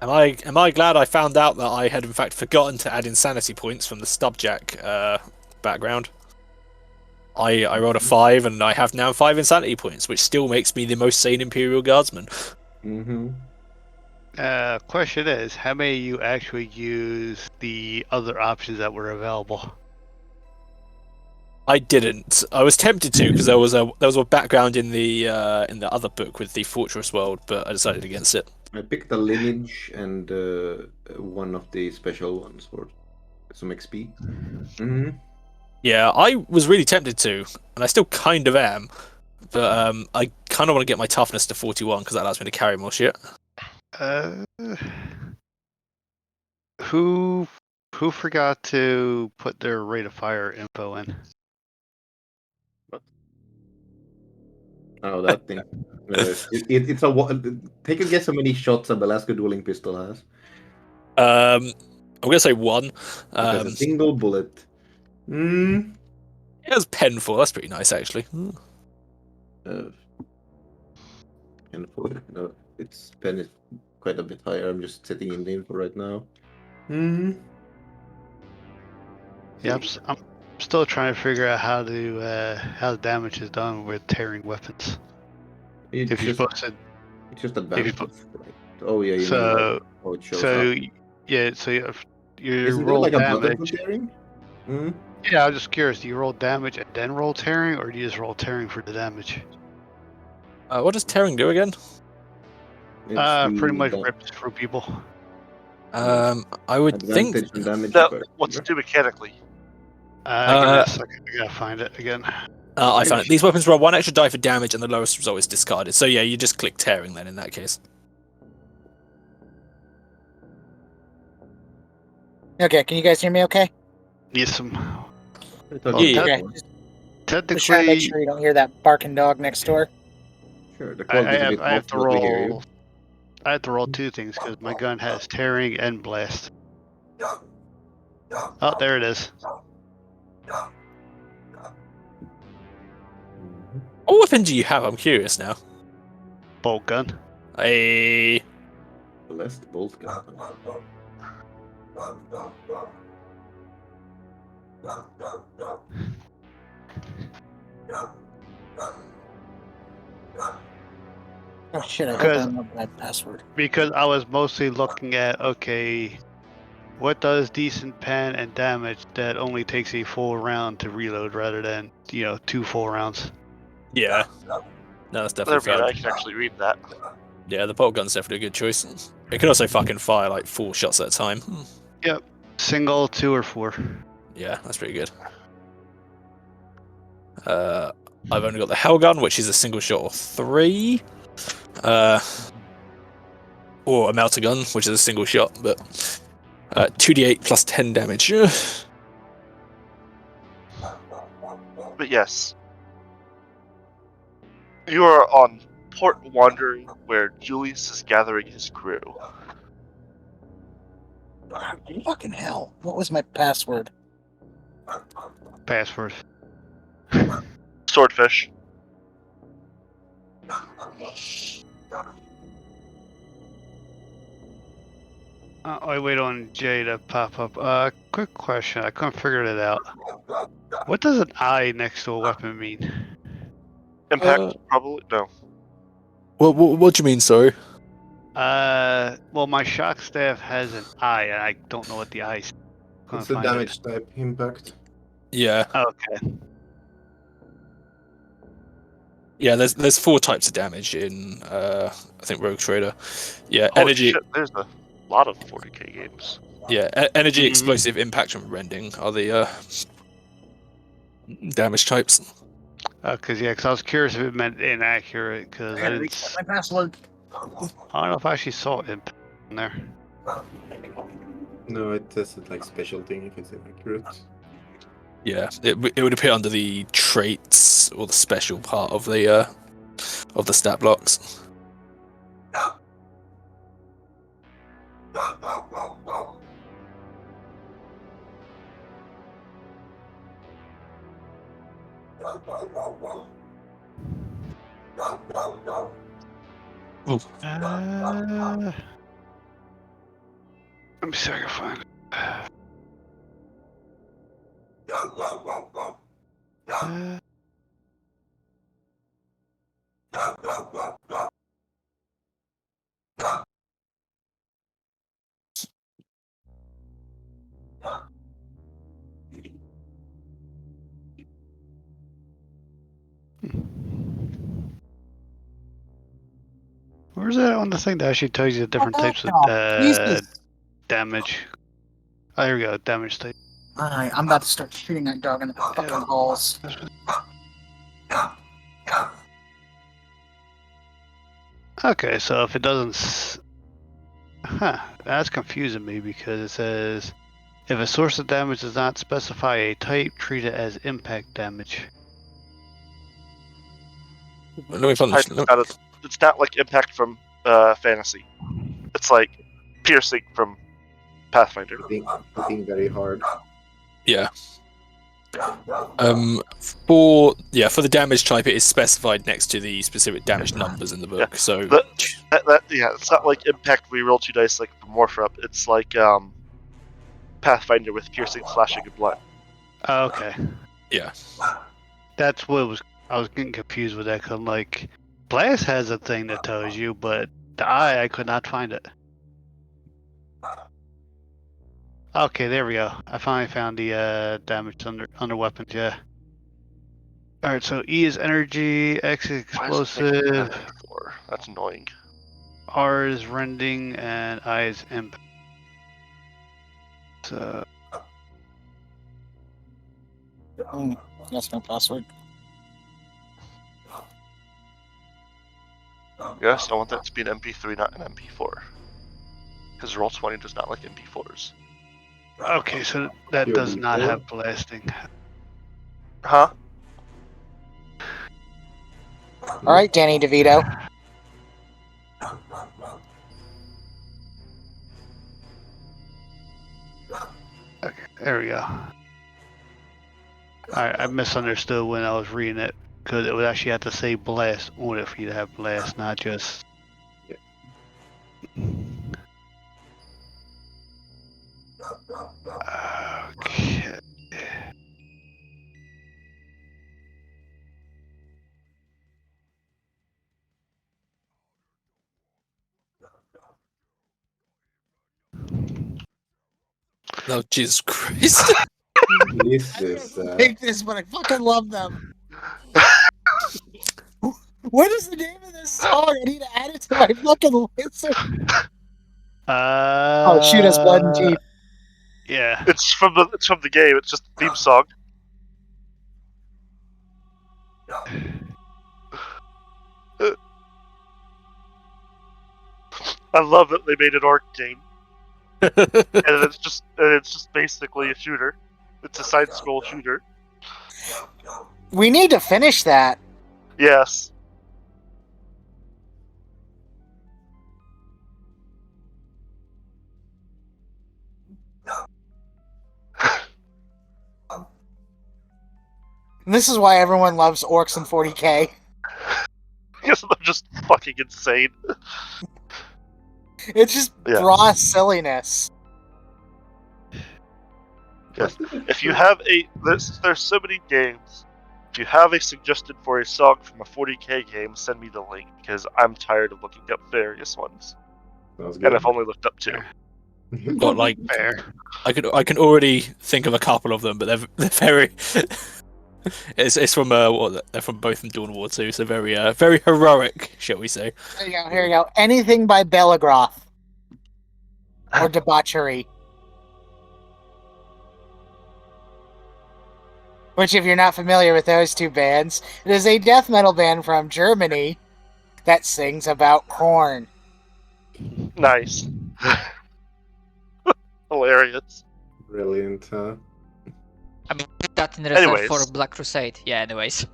[SPEAKER 6] Am I glad I found out that I had in fact forgotten to add insanity points from the Stubjack background? I rolled a 5 and I have now 5 insanity points, which still makes me the most sane Imperial Guardsman.
[SPEAKER 4] Question is, how many of you actually use the other options that were available?
[SPEAKER 6] I didn't. I was tempted to because there was a background in the other book with the Fortress world, but I decided against it.
[SPEAKER 5] I picked the lineage and one of the special ones for some XP.
[SPEAKER 6] Yeah, I was really tempted to, and I still kind of am, but I kind of want to get my toughness to 41 because that allows me to carry more shit.
[SPEAKER 4] Who forgot to put their rate of fire info in?
[SPEAKER 5] Oh, that thing. It's a. Take a guess how many shots a Belasco dueling pistol has.
[SPEAKER 6] I'm gonna say 1.
[SPEAKER 5] It has a single bullet.
[SPEAKER 6] It has pen 4. That's pretty nice, actually.
[SPEAKER 5] And no, its pen is quite a bit higher. I'm just setting in the info right now.
[SPEAKER 4] Yeah, I'm still trying to figure out how the damage is done with tearing weapons.
[SPEAKER 5] It's
[SPEAKER 4] If you're supposed to,
[SPEAKER 5] it's just advantage.
[SPEAKER 4] you-
[SPEAKER 5] Right? Oh yeah, you mean
[SPEAKER 4] so
[SPEAKER 5] like how it shows up.
[SPEAKER 4] yeah, so you
[SPEAKER 5] Isn't there
[SPEAKER 4] roll
[SPEAKER 5] like a button for
[SPEAKER 4] damage.
[SPEAKER 5] tearing?
[SPEAKER 4] Yeah, I'm just curious. Do you roll damage and then roll tearing, or do you just roll tearing for the damage?
[SPEAKER 6] What does tearing do again?
[SPEAKER 4] Pretty much rips through people.
[SPEAKER 6] I would think.
[SPEAKER 5] Advantage and damage.
[SPEAKER 1] No,
[SPEAKER 5] if I
[SPEAKER 1] what's
[SPEAKER 5] remember.
[SPEAKER 1] to do mechanically?
[SPEAKER 4] Give me a second. I gotta find it again.
[SPEAKER 6] I found it. These weapons roll 1 extra die for damage, and the lowest result is discarded. So yeah, you just click tearing then in that case.
[SPEAKER 3] Okay, can you guys hear me okay?
[SPEAKER 4] Need some.
[SPEAKER 6] Yeah.
[SPEAKER 3] Okay, just trying to make
[SPEAKER 4] Technically,
[SPEAKER 3] sure you don't hear that barking dog next door.
[SPEAKER 5] Sure, the
[SPEAKER 4] I
[SPEAKER 5] quality is a bit
[SPEAKER 4] have
[SPEAKER 5] off,
[SPEAKER 4] to
[SPEAKER 5] but we hear you.
[SPEAKER 4] roll. I have to roll 2 things because my gun has tearing and blast. Oh, there it is.
[SPEAKER 6] What weapon do you have? I'm curious now.
[SPEAKER 4] Bolt gun.
[SPEAKER 6] A
[SPEAKER 5] Blessed bolt gun.
[SPEAKER 3] Oh shit, I hope I
[SPEAKER 4] Because-
[SPEAKER 3] remember that password.
[SPEAKER 4] Because I was mostly looking at, okay, what does decent pen and damage that only takes a full round to reload rather than, 2 full rounds.
[SPEAKER 6] yeah. No, that's
[SPEAKER 1] There
[SPEAKER 6] definitely
[SPEAKER 1] we go.
[SPEAKER 6] fair.
[SPEAKER 1] I can actually read that.
[SPEAKER 6] Yeah, the bolt gun's definitely a good choice. It can also fucking fire like 4 shots at a time.
[SPEAKER 4] Single, 2, or 4.
[SPEAKER 6] Yeah, that's pretty good. I've only got the Hell Gun, which is a single shot of 3. Or a Melter Gun, which is a single shot, but 2d8 plus 10 damage.
[SPEAKER 1] But yes, you are on Port Wandering, where Julius is gathering his crew.
[SPEAKER 3] Fucking hell. What was my password?
[SPEAKER 4] Password.
[SPEAKER 1] Swordfish.
[SPEAKER 4] I wait on Jay to pop up. Quick question. I couldn't figure it out. What does an eye next to a weapon mean?
[SPEAKER 1] Impact, probably? No.
[SPEAKER 6] What do you mean, sorry?
[SPEAKER 4] Well, my shock staff has an eye, and I don't know what the eye is.
[SPEAKER 5] It's the damage type impact.
[SPEAKER 6] Yeah.
[SPEAKER 4] Okay.
[SPEAKER 6] Yeah, there's 4 types of damage in, I think, Rogue Trader. Yeah,
[SPEAKER 1] Holy
[SPEAKER 6] energy.
[SPEAKER 1] shit, there's a lot of 40k games.
[SPEAKER 6] Yeah, energy,
[SPEAKER 4] Mhm.
[SPEAKER 6] explosive, impact, and rending are the damage types.
[SPEAKER 4] Because I was curious if it meant inaccurate, because I didn't.
[SPEAKER 3] My password.
[SPEAKER 4] I don't know if I actually saw impact in there.
[SPEAKER 5] No, it says it like special thing if it's inaccurate.
[SPEAKER 6] Yeah, it would appear under the traits or the special part of the stat blocks.
[SPEAKER 4] Let me see if I can find it. Where's that on the thing that actually tells you the different types of
[SPEAKER 3] Jesus.
[SPEAKER 4] damage? Oh, here we go. Damage type.
[SPEAKER 3] Alright, I'm about to start shooting that dog in the fucking balls.
[SPEAKER 4] Okay, so if it doesn't... that's confusing me because it says... If a source of damage does not specify a type, treat it as impact damage.
[SPEAKER 6] Let me find this.
[SPEAKER 1] It's not like impact from fantasy. It's like piercing from Pathfinder.
[SPEAKER 5] Hitting very hard.
[SPEAKER 6] Yeah. For the damage type, it is specified next to the specific damage numbers in the book.
[SPEAKER 1] Yeah.
[SPEAKER 6] So
[SPEAKER 1] It's not like impact where you roll 2 dice like for Morph Up. It's like Pathfinder with piercing, slashing, and blood.
[SPEAKER 4] Oh, okay.
[SPEAKER 6] Yeah.
[SPEAKER 4] That's what I was getting confused with that, because like Blast has a thing that tells you, but the I could not find it. Okay, there we go. I finally found the damage under weapons. Yeah. All right, so E is energy, X is
[SPEAKER 1] Why is it making
[SPEAKER 4] explosive,
[SPEAKER 1] MP4? That's annoying.
[SPEAKER 4] R is rending, and I is impact. So
[SPEAKER 3] That's no password.
[SPEAKER 1] Yes, I want that to be an MP3, not an MP4. Because Roll20 does not like MP4s.
[SPEAKER 4] okay, so that
[SPEAKER 5] Your
[SPEAKER 4] does not
[SPEAKER 5] D4?
[SPEAKER 4] have blasting.
[SPEAKER 1] Huh?
[SPEAKER 3] All right, Danny DeVito.
[SPEAKER 4] Okay, there we go. Alright, I misunderstood when I was reading it, because it would actually have to say blast on it for you to have blast, not just. Okay.
[SPEAKER 6] No, Jesus Christ.
[SPEAKER 5] This is.
[SPEAKER 3] Hate this, but I fucking love them. What is the name of this song? I need to add it to my fucking list. Oh, shoot us blood and teeth.
[SPEAKER 4] Yeah.
[SPEAKER 1] It's from the game. It's just a theme song. I love that they made an orc game, and it's just basically a shooter. It's a side scroll shooter.
[SPEAKER 3] We need to finish that.
[SPEAKER 1] Yes.
[SPEAKER 3] And this is why everyone loves orcs in 40k.
[SPEAKER 1] Because they're just fucking insane.
[SPEAKER 3] It's just
[SPEAKER 1] Yeah.
[SPEAKER 3] raw silliness.
[SPEAKER 1] Yes. If you have there's so many games. If you have a suggestion for a song from a 40k game, send me the link, because I'm tired of looking up various ones.
[SPEAKER 5] Sounds
[SPEAKER 1] And
[SPEAKER 5] good.
[SPEAKER 1] I've only looked up 2.
[SPEAKER 6] Got like
[SPEAKER 4] Fair.
[SPEAKER 6] I can already think of a couple of them, but they're very. It's from they're from both from Dawn War 2, so very heroic, shall we say?
[SPEAKER 3] There you go. Here you go. Anything by Belagroth or Debauchery. Which, if you're not familiar with those two bands, it is a death metal band from Germany that sings about corn.
[SPEAKER 1] Nice. Hilarious.
[SPEAKER 5] Brilliant, huh?
[SPEAKER 2] I mean, put that in reserve
[SPEAKER 1] Anyways.
[SPEAKER 2] for Black Crusade. Yeah, anyways.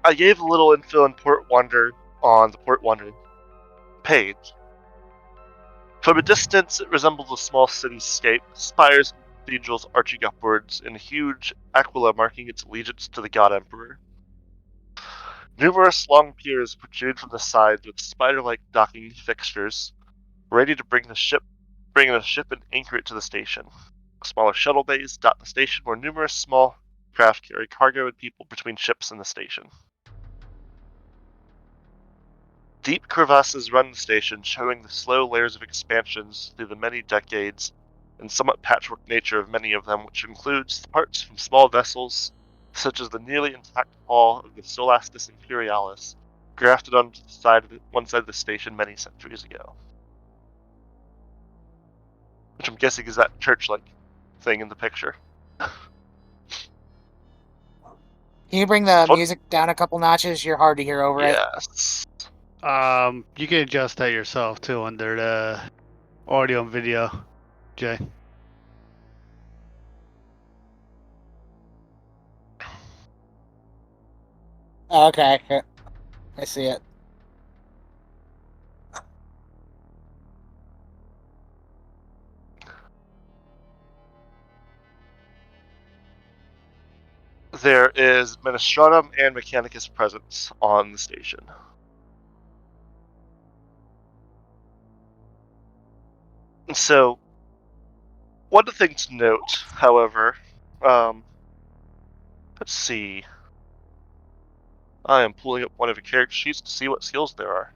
[SPEAKER 1] I gave a little info in Port Wonder on the Port Wonder page. From a distance, it resembles a small cityscape, spires and cathedrals arching upwards, and a huge aquila marking its allegiance to the god emperor. Numerous long piers protrude from the sides with spider-like docking fixtures, ready to bring in a ship and anchor it to the station. Smaller shuttle bays dot the station, where numerous small craft carry cargo and people between ships and the station. Deep crevasses run the station, showing the slow layers of expansions through the many decades and somewhat patchwork nature of many of them, which includes parts from small vessels, such as the nearly intact hull of the Solastis Imperialis, grafted onto one side of the station many centuries ago. Which I'm guessing is that church-like thing in the picture.
[SPEAKER 3] Can you bring the music down a couple notches? You're hard to hear over it.
[SPEAKER 1] Yes.
[SPEAKER 4] You can adjust that yourself too under the audio and video, Jay.
[SPEAKER 3] Okay. I see it.
[SPEAKER 1] there is Ministratum and Mechanicus presence on the station. So, one thing to note, however, let's see. I am pulling up one of the character sheets to see what skills there are.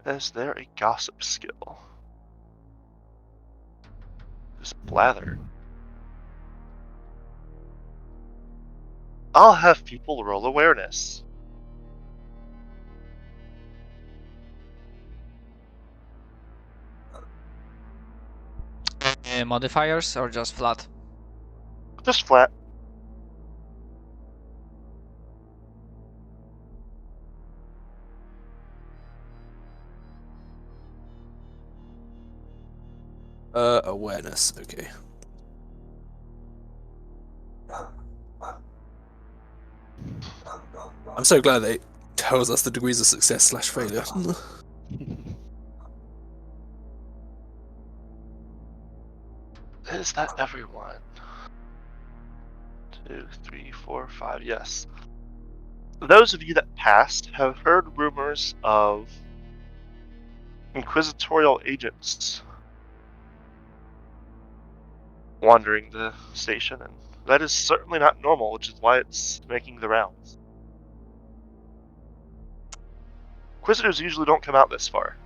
[SPEAKER 1] Is there a gossip skill? Just blather. I'll have people roll awareness.
[SPEAKER 2] Modifiers or just flat?
[SPEAKER 1] Just flat.
[SPEAKER 6] Awareness. Okay. I'm so glad that it tells us the degrees of success / failure.
[SPEAKER 1] Is that everyone? 2, 3, 4, 5, yes. Those of you that passed have heard rumors of inquisitorial agents wandering the station, and that is certainly not normal, which is why it's making the rounds. Inquisitors usually don't come out this far.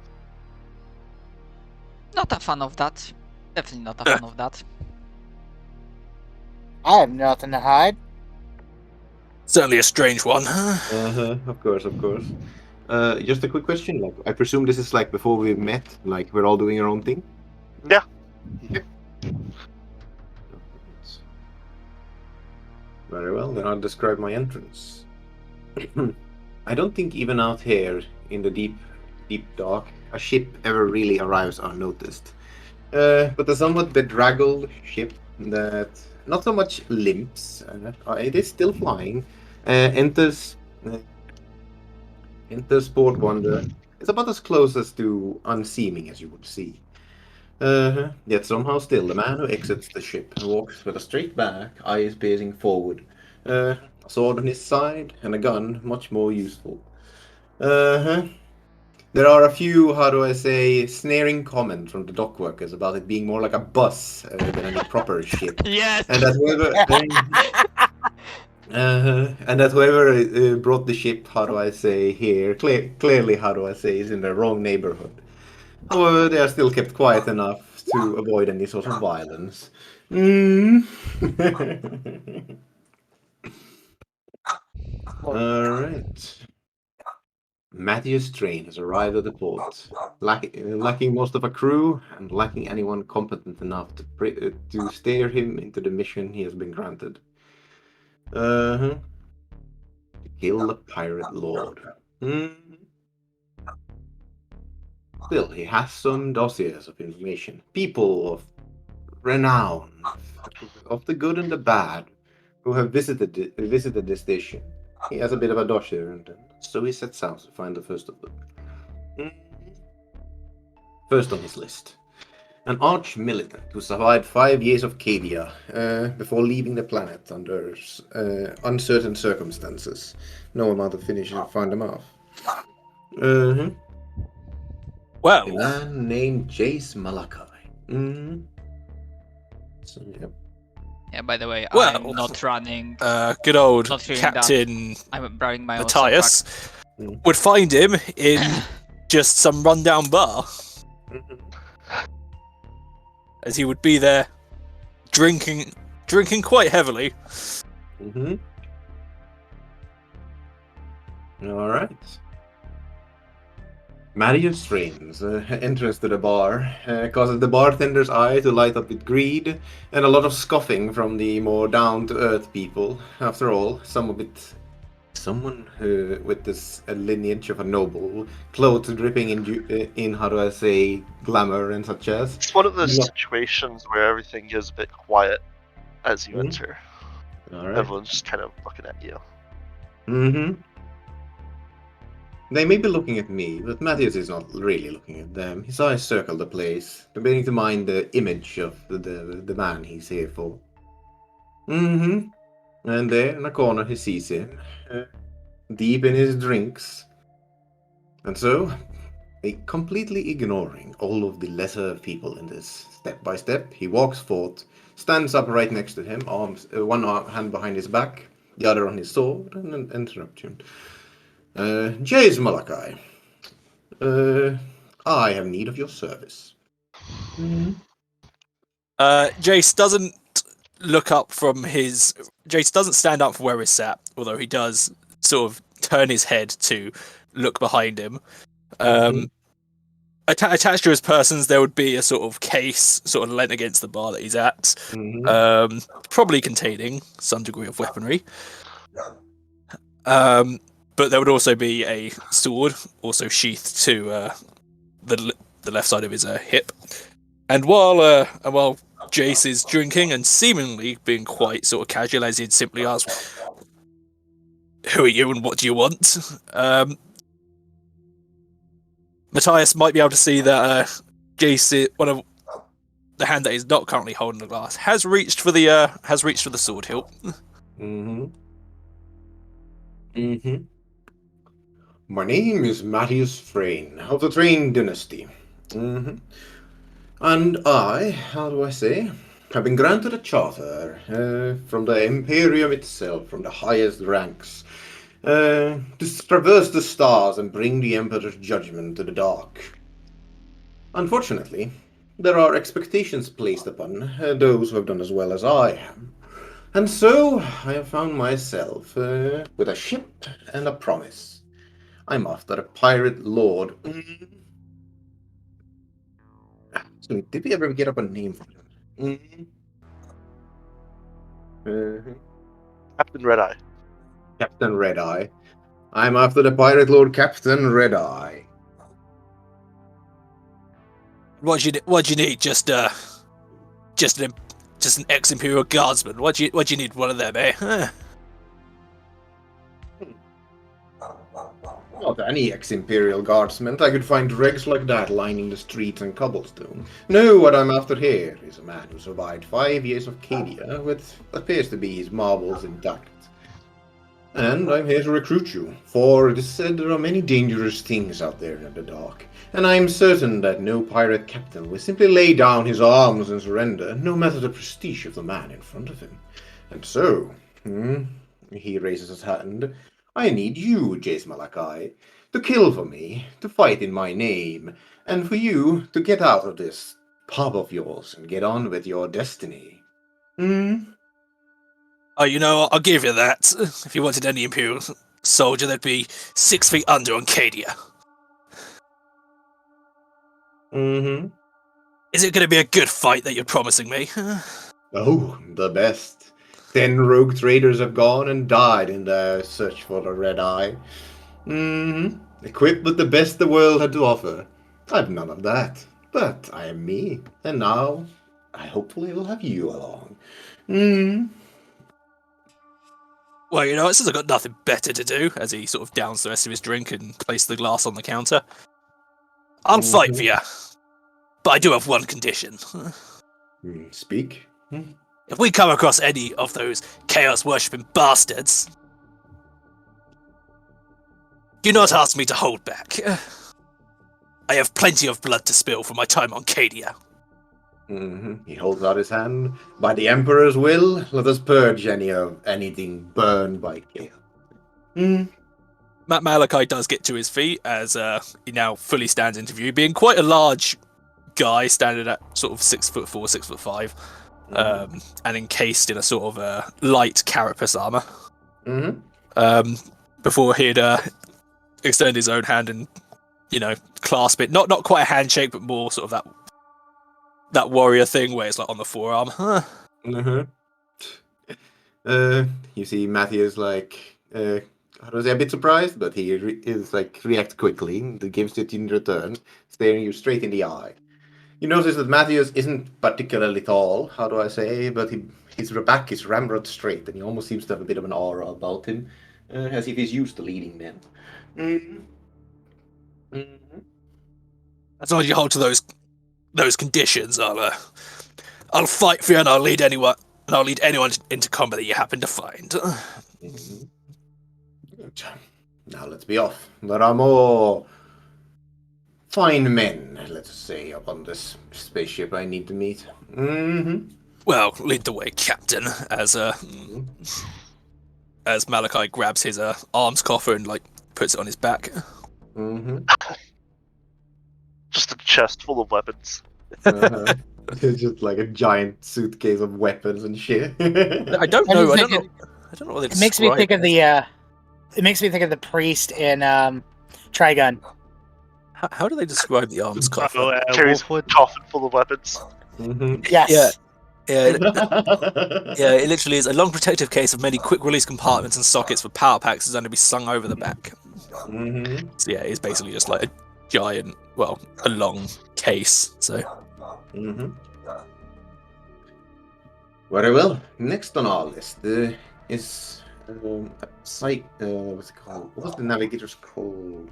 [SPEAKER 2] Not a fan of that. Definitely not a fan of that.
[SPEAKER 7] I have nothing to hide.
[SPEAKER 6] Certainly a strange one.
[SPEAKER 5] Of course. Just a quick question. Like, I presume this is like before we met. Like, we're all doing our own thing.
[SPEAKER 1] Yeah.
[SPEAKER 5] Okay. Very well. Then I'll describe my entrance. I don't think even out here in the deep dark, a ship ever really arrives unnoticed. But a somewhat bedraggled ship that not so much limps, it is still flying, enters Port Wonder. It's about as close as to unseeming as you would see. Yet somehow still, the man who exits the ship walks with a straight back, eyes gazing forward, a sword on his side, and a gun much more useful. There are a few, how do I say, snaring comments from the dock workers about it being more like a bus than any proper ship.
[SPEAKER 2] Yes!
[SPEAKER 5] And that whoever brought the ship, how do I say here, clearly, how do I say, is in the wrong neighborhood. However, they are still kept quiet enough to avoid any sort of violence. Alright. Matthew's train has arrived at the port, lacking most of a crew and lacking anyone competent enough to steer him into the mission he has been granted. To kill the pirate lord. Still, he has some dossiers of information. People of renown, of the good and the bad, who have visited this station. He has a bit of a dossier, and so he sets out to find the first of them. First on his list, an arch-militant who survived 5 years of Cadia before leaving the planet under uncertain circumstances. No amount of finishing to find him off.
[SPEAKER 6] Well,
[SPEAKER 5] A man named Jace Malachi. So, yeah.
[SPEAKER 2] Yeah, by the way,
[SPEAKER 6] Well,
[SPEAKER 2] I'm not running.
[SPEAKER 6] good old
[SPEAKER 2] Not hearing that.
[SPEAKER 6] Captain
[SPEAKER 2] I'm browing my own
[SPEAKER 6] Matthias
[SPEAKER 5] Mm.
[SPEAKER 6] would find him in just some rundown bar, as he would be there drinking quite heavily.
[SPEAKER 5] All right. Marius Strains enters to the bar, causes the bartender's eye to light up with greed, and a lot of scoffing from the more down-to-earth people. After all, someone with this lineage of a noble, clothes dripping in how do I say, glamour and such as.
[SPEAKER 1] It's one of those
[SPEAKER 5] Yeah.
[SPEAKER 1] situations where everything is a bit quiet as you enter.
[SPEAKER 5] All right.
[SPEAKER 1] Everyone's just kind of looking at you.
[SPEAKER 5] They may be looking at me, but Matthias is not really looking at them. His eyes circle the place, beginning to mind the image of the man he's here for. And there in a corner he sees him, deep in his drinks. And so, completely ignoring all of the lesser people in this, step by step, he walks forth, stands up right next to him, one hand behind his back, the other on his sword, and an interruption. Jace Malachi, I have need of your service.
[SPEAKER 6] Jace doesn't look up from his. Jace doesn't stand up from where he's sat, although he does sort of turn his head to look behind him. Attached to his persons, there would be a sort of case, sort of leant against the bar that he's at, probably containing some degree of weaponry. But there would also be a sword, also sheathed to the left side of his hip. And while Jace is drinking and seemingly being quite sort of casual, as he'd simply ask, "Who are you and what do you want?" Matthias might be able to see that Jace, one of the hand that is not currently holding the glass, has reached for the sword hilt.
[SPEAKER 5] My name is Matthias Frayne, of the Frayne Dynasty. And I, how do I say, have been granted a charter from the Imperium itself, from the highest ranks, to traverse the stars and bring the Emperor's judgment to the dark. Unfortunately, there are expectations placed upon those who have done as well as I am. And so, I have found myself with a ship and a promise. I'm after a pirate lord. So, did we ever get up a name for him?
[SPEAKER 1] Captain Redeye.
[SPEAKER 5] Captain Redeye. I'm after the pirate lord Captain Redeye.
[SPEAKER 6] What do you need? Just an ex-Imperial guardsman. What do you need? One of them, eh?
[SPEAKER 5] Not any ex-Imperial guardsman. I could find dregs like that lining the streets and cobblestone. No, what I'm after here is a man who survived 5 years of Cadia with what appears to be his marbles intact. And I'm here to recruit you, for it is said there are many dangerous things out there in the dark, and I'm certain that no pirate captain will simply lay down his arms and surrender, no matter the prestige of the man in front of him. And so, he raises his hand, I need you, Jace Malachi, to kill for me, to fight in my name, and for you to get out of this pub of yours and get on with your destiny.
[SPEAKER 6] Oh, I'll give you that. If you wanted any Imperial soldier, that'd be 6 feet under on Cadia. Is it going to be a good fight that you're promising me?
[SPEAKER 5] Oh, the best. 10 rogue traders have gone and died in their search for the Red Eye. Equipped with the best the world had to offer. I've none of that, but I am me, and now I hopefully will have you along.
[SPEAKER 6] Well, since I've got nothing better to do, as he sort of downs the rest of his drink and places the glass on the counter, I'll fight for you. But I do have one condition.
[SPEAKER 5] Speak.
[SPEAKER 6] If we come across any of those chaos-worshipping bastards, do not ask me to hold back. I have plenty of blood to spill from my time on Cadia.
[SPEAKER 5] He holds out his hand. By the Emperor's will, let us purge anything burned by chaos.
[SPEAKER 6] Matt Malachi does get to his feet as he now fully stands into view, being quite a large guy, standing at sort of 6'4", 6'5", and encased in a sort of light carapace armor. Before he'd extend his own hand and clasp it, not quite a handshake, but more sort of that warrior thing where it's like on the forearm.
[SPEAKER 5] You see Matthews like I was a bit surprised, but he reacts quickly and gives it in return, staring you straight in the eye. You notice that Matthews isn't particularly tall, how do I say, but his back is ramrod straight, and he almost seems to have a bit of an aura about him, as if he's used to leading men. Mhm.
[SPEAKER 6] As long as you hold to those conditions, I'll fight for you, and I'll lead anyone into combat that you happen to find.
[SPEAKER 5] Mhm. Good. Now let's be off. There are more fine men, let's say, upon this spaceship I need to meet. Mm-hmm.
[SPEAKER 6] Well, lead the way, Captain. As Malachi grabs his arms coffer and puts it on his back.
[SPEAKER 5] Mm-hmm.
[SPEAKER 1] Just a chest full of weapons.
[SPEAKER 5] Uh-huh. It's just like a giant suitcase of weapons and shit.
[SPEAKER 6] I don't
[SPEAKER 3] I
[SPEAKER 6] know.
[SPEAKER 3] was
[SPEAKER 6] I don't know.
[SPEAKER 3] thinking-
[SPEAKER 6] I don't know what they
[SPEAKER 3] It makes me
[SPEAKER 6] describe
[SPEAKER 3] think of
[SPEAKER 6] as.
[SPEAKER 3] the. It makes me think of the priest in Trigun.
[SPEAKER 6] How do they describe the arms coffer?
[SPEAKER 1] Carries a coffin full of weapons.
[SPEAKER 5] Mm-hmm.
[SPEAKER 3] Yes.
[SPEAKER 6] Yeah, it literally is a long protective case of many quick-release compartments and sockets for power packs designed to be slung over the back.
[SPEAKER 5] Mm-hmm.
[SPEAKER 6] So yeah, it's basically just like a giant, a long case. So
[SPEAKER 5] Mm-hmm. Very well. Next on our list is a site. What's it called? What was the navigator's called?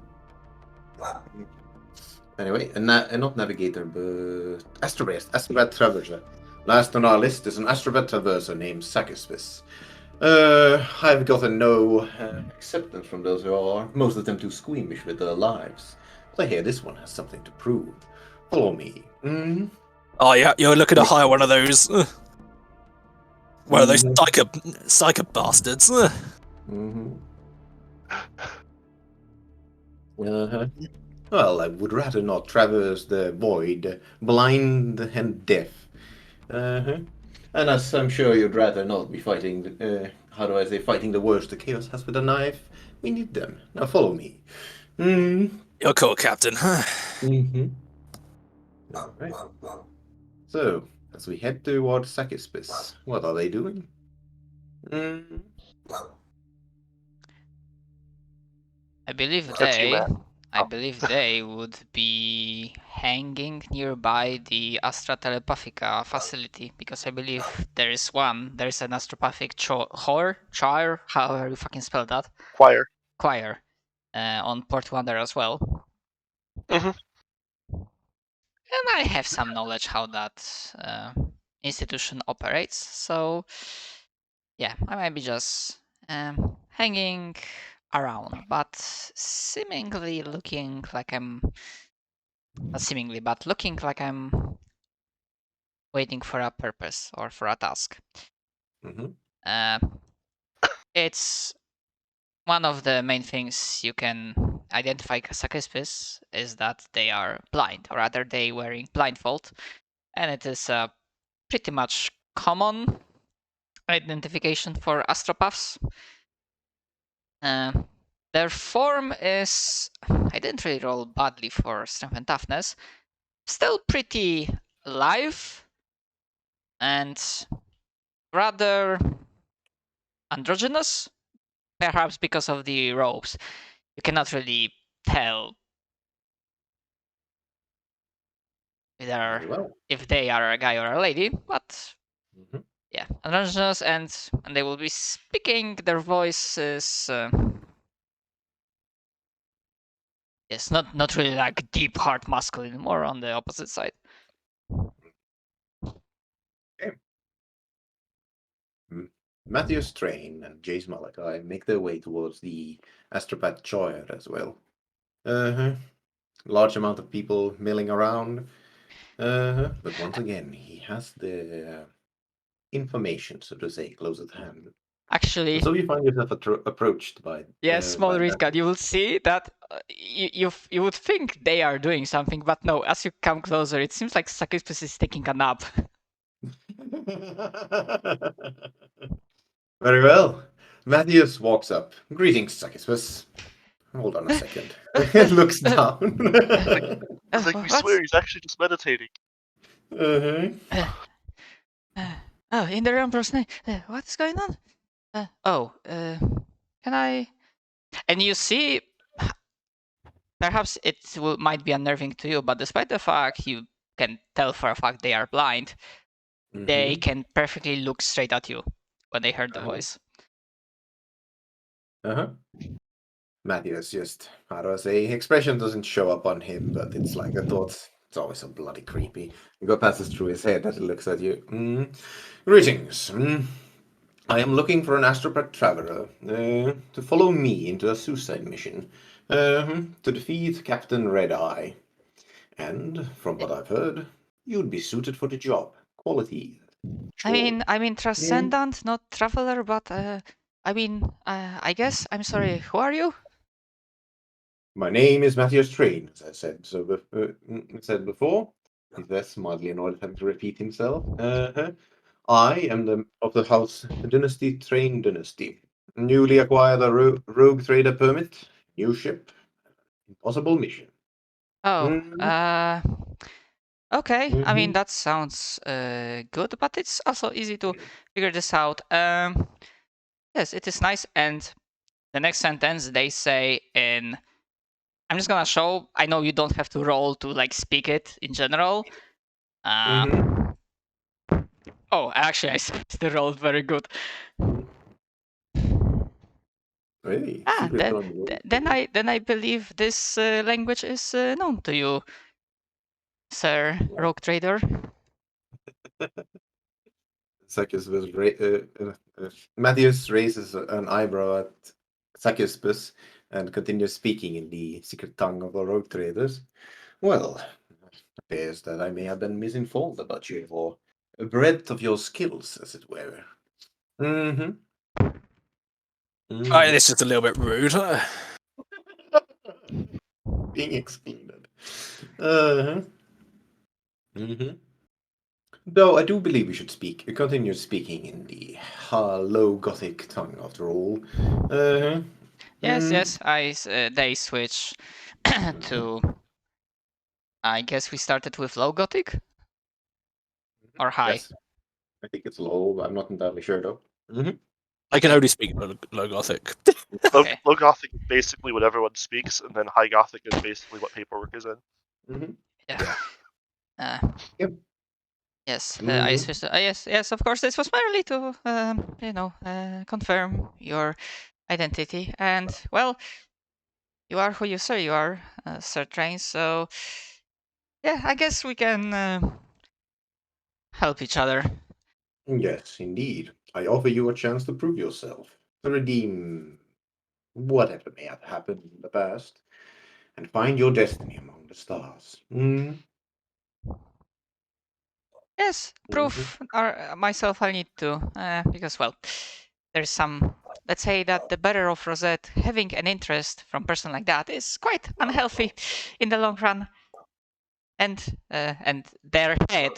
[SPEAKER 5] Anyway, not navigator, but Astrobet Traverser. Last on our list is an Astrobet Traverser named Sakispis. I've gotten no acceptance from those who are, most of them too squeamish with their lives. But I hear this one has something to prove. Follow me. Mm-hmm.
[SPEAKER 6] oh yeah, you're looking to hire one of those. One of those psycho bastards.
[SPEAKER 5] Mm-hmm. Uh-huh. Well, I would rather not traverse the void, blind and deaf. Uh-huh. And as I'm sure you'd rather not be fighting, fighting the worst the chaos has with a knife. We need them. Now follow me. Mm-hmm.
[SPEAKER 6] You're cool, Captain.
[SPEAKER 5] Mm-hmm. All right. So, as we head towards Sakispis, what are they doing? Mm-hmm.
[SPEAKER 2] I believe
[SPEAKER 1] That's you,
[SPEAKER 2] they.
[SPEAKER 1] man.
[SPEAKER 2] I believe they would be hanging nearby the Astra Telepathica facility because I believe there is one. There is an astropathic choir, however you fucking spell that,
[SPEAKER 1] Choir.
[SPEAKER 2] on Port Wonder as well.
[SPEAKER 1] Mhm.
[SPEAKER 2] And I have some knowledge how that institution operates. So yeah, I might be just hanging around, but seemingly looking like I'm not seemingly, but looking like I'm waiting for a purpose or for a task.
[SPEAKER 5] Mm-hmm.
[SPEAKER 2] It's one of the main things you can identify Sakispis is that they are blind, or rather they wearing blindfold, and it is a pretty much common identification for astropaths. Their form is, I didn't really roll badly for strength and toughness, still pretty live and rather androgynous, perhaps because of the robes. You cannot really tell if they are a guy or a lady, but yeah, androgynous, and they will be speaking. Their voice is yes, not really like deep, hard masculine, more on the opposite side.
[SPEAKER 5] Matthew Strain and Jace Malachi make their way towards the Astropath Choir as well. Large amount of people milling around. But once again, he has the information, so to say, close at hand.
[SPEAKER 2] Actually,
[SPEAKER 5] So you find yourself approached by
[SPEAKER 2] small
[SPEAKER 5] by
[SPEAKER 2] risk,
[SPEAKER 5] that.
[SPEAKER 2] you will see that you would think they are doing something, but no. As you come closer, it seems like Sakispis is taking a nap.
[SPEAKER 5] Very well. Matthias walks up. Greetings, Sakispis. Hold on a second. Looks down.
[SPEAKER 1] It's like we swear he's actually just meditating.
[SPEAKER 2] Oh, in the Emperor's name. What's going on? Can I? And you see, perhaps it might be unnerving to you, but despite the fact you can tell for a fact they are blind, they can perfectly look straight at you when they heard the voice.
[SPEAKER 5] Matthews just, how do I say, expression doesn't show up on him, but it's like a thought. It's always so bloody creepy. What passes through his head as he looks at you. Greetings. I am looking for an astropath traveler to follow me into a suicide mission to defeat Captain Red Eye. And from what I've heard, you'd be suited for the job. Quality.
[SPEAKER 2] I mean, transcendent, not traveler, but I guess. I'm sorry. Who are you?
[SPEAKER 5] My name is Matthias Train, as I said said before. He's there smilingly in order to repeat himself. I am of the house Dynasty Train Dynasty. Newly acquired a rogue trader permit, new ship, impossible mission.
[SPEAKER 2] Oh, okay. I mean,
[SPEAKER 5] Mhm.
[SPEAKER 2] that sounds good, but it's also easy to figure this out. Yes, it is nice. And the next sentence they say in. I'm just gonna show. I know you don't have to roll to like speak it in general. Oh, actually, I still rolled very good.
[SPEAKER 5] Really?
[SPEAKER 2] Ah,
[SPEAKER 5] Secret
[SPEAKER 2] then,
[SPEAKER 5] on rogue
[SPEAKER 2] then I believe this language is known to you, Sir Rogue Trader.
[SPEAKER 5] Matthias raises an eyebrow at Sakispus and continues speaking in the secret tongue of the rogue traders. Well, it appears that I may have been misinformed about you, or a breadth of your skills, as it were.
[SPEAKER 6] This is a little bit rude.
[SPEAKER 5] Being excluded. Though I do believe we should continue speaking in the low Gothic tongue, after all.
[SPEAKER 2] Yes. They switch to. I guess we started with low Gothic or high.
[SPEAKER 5] Yes. I think it's low, but I'm not entirely sure though.
[SPEAKER 6] I can only speak low Gothic.
[SPEAKER 2] Okay.
[SPEAKER 1] Low Gothic is basically what everyone speaks, and then High Gothic is basically what paperwork is in.
[SPEAKER 2] Yeah.
[SPEAKER 5] Yep.
[SPEAKER 2] Yes, I switched. Yes. Of course, this was merely to confirm your identity, and well, you are who you say you are, Sir Train. So, yeah, I guess we can help each other.
[SPEAKER 5] Yes, indeed. I offer you a chance to prove yourself, to redeem whatever may have happened in the past, and find your destiny among the stars.
[SPEAKER 2] Yes, proof. Myself, I need to, because well, there's some. Let's say that the bearer of Rosette having an interest from person like that is quite unhealthy in the long run, and their head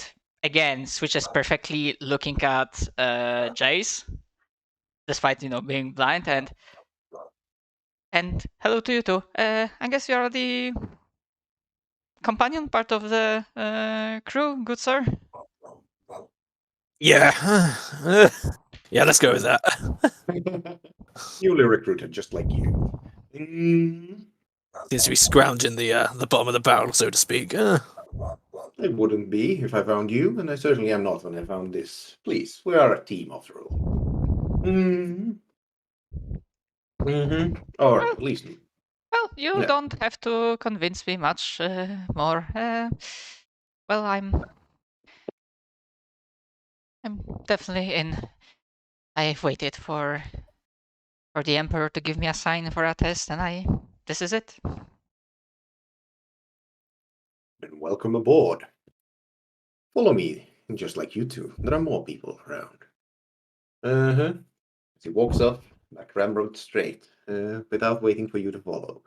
[SPEAKER 2] again switches perfectly, looking at Jace, despite being blind, and hello to you too. I guess you are the companion part of the crew, good sir.
[SPEAKER 6] Yeah. Yeah, let's go with that.
[SPEAKER 5] Newly recruited, just like you.
[SPEAKER 6] Seems to be scrounging the bottom of the barrel, so to speak.
[SPEAKER 5] It wouldn't be if I found you, and I certainly am not when I found this. Please, we are a team after all. Or at least.
[SPEAKER 2] Well, you
[SPEAKER 5] Yeah.
[SPEAKER 2] don't have to convince me much more. Well, I'm definitely in. I've waited for the Emperor to give me a sign for a test, and this is it.
[SPEAKER 5] And welcome aboard. Follow me, just like you two. There are more people around. As he walks off, back Ramroad straight, without waiting for you to follow.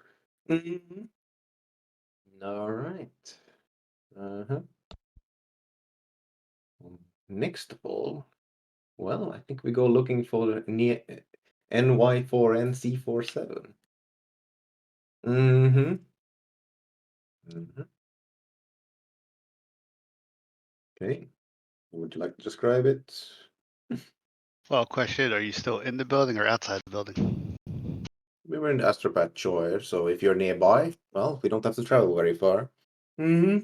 [SPEAKER 5] All right. Next of all, well, I think we go looking for the near NY4NC47. Okay. Would you like to describe it?
[SPEAKER 4] Well, question: are you still in the building or outside the building?
[SPEAKER 5] We were in the Astropath Choir, so if you're nearby, well, we don't have to travel very far.
[SPEAKER 4] Well,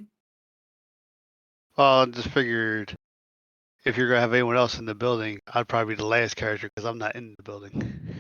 [SPEAKER 4] I just figured if you're gonna have anyone else in the building, I'd probably be the last character because I'm not in the building.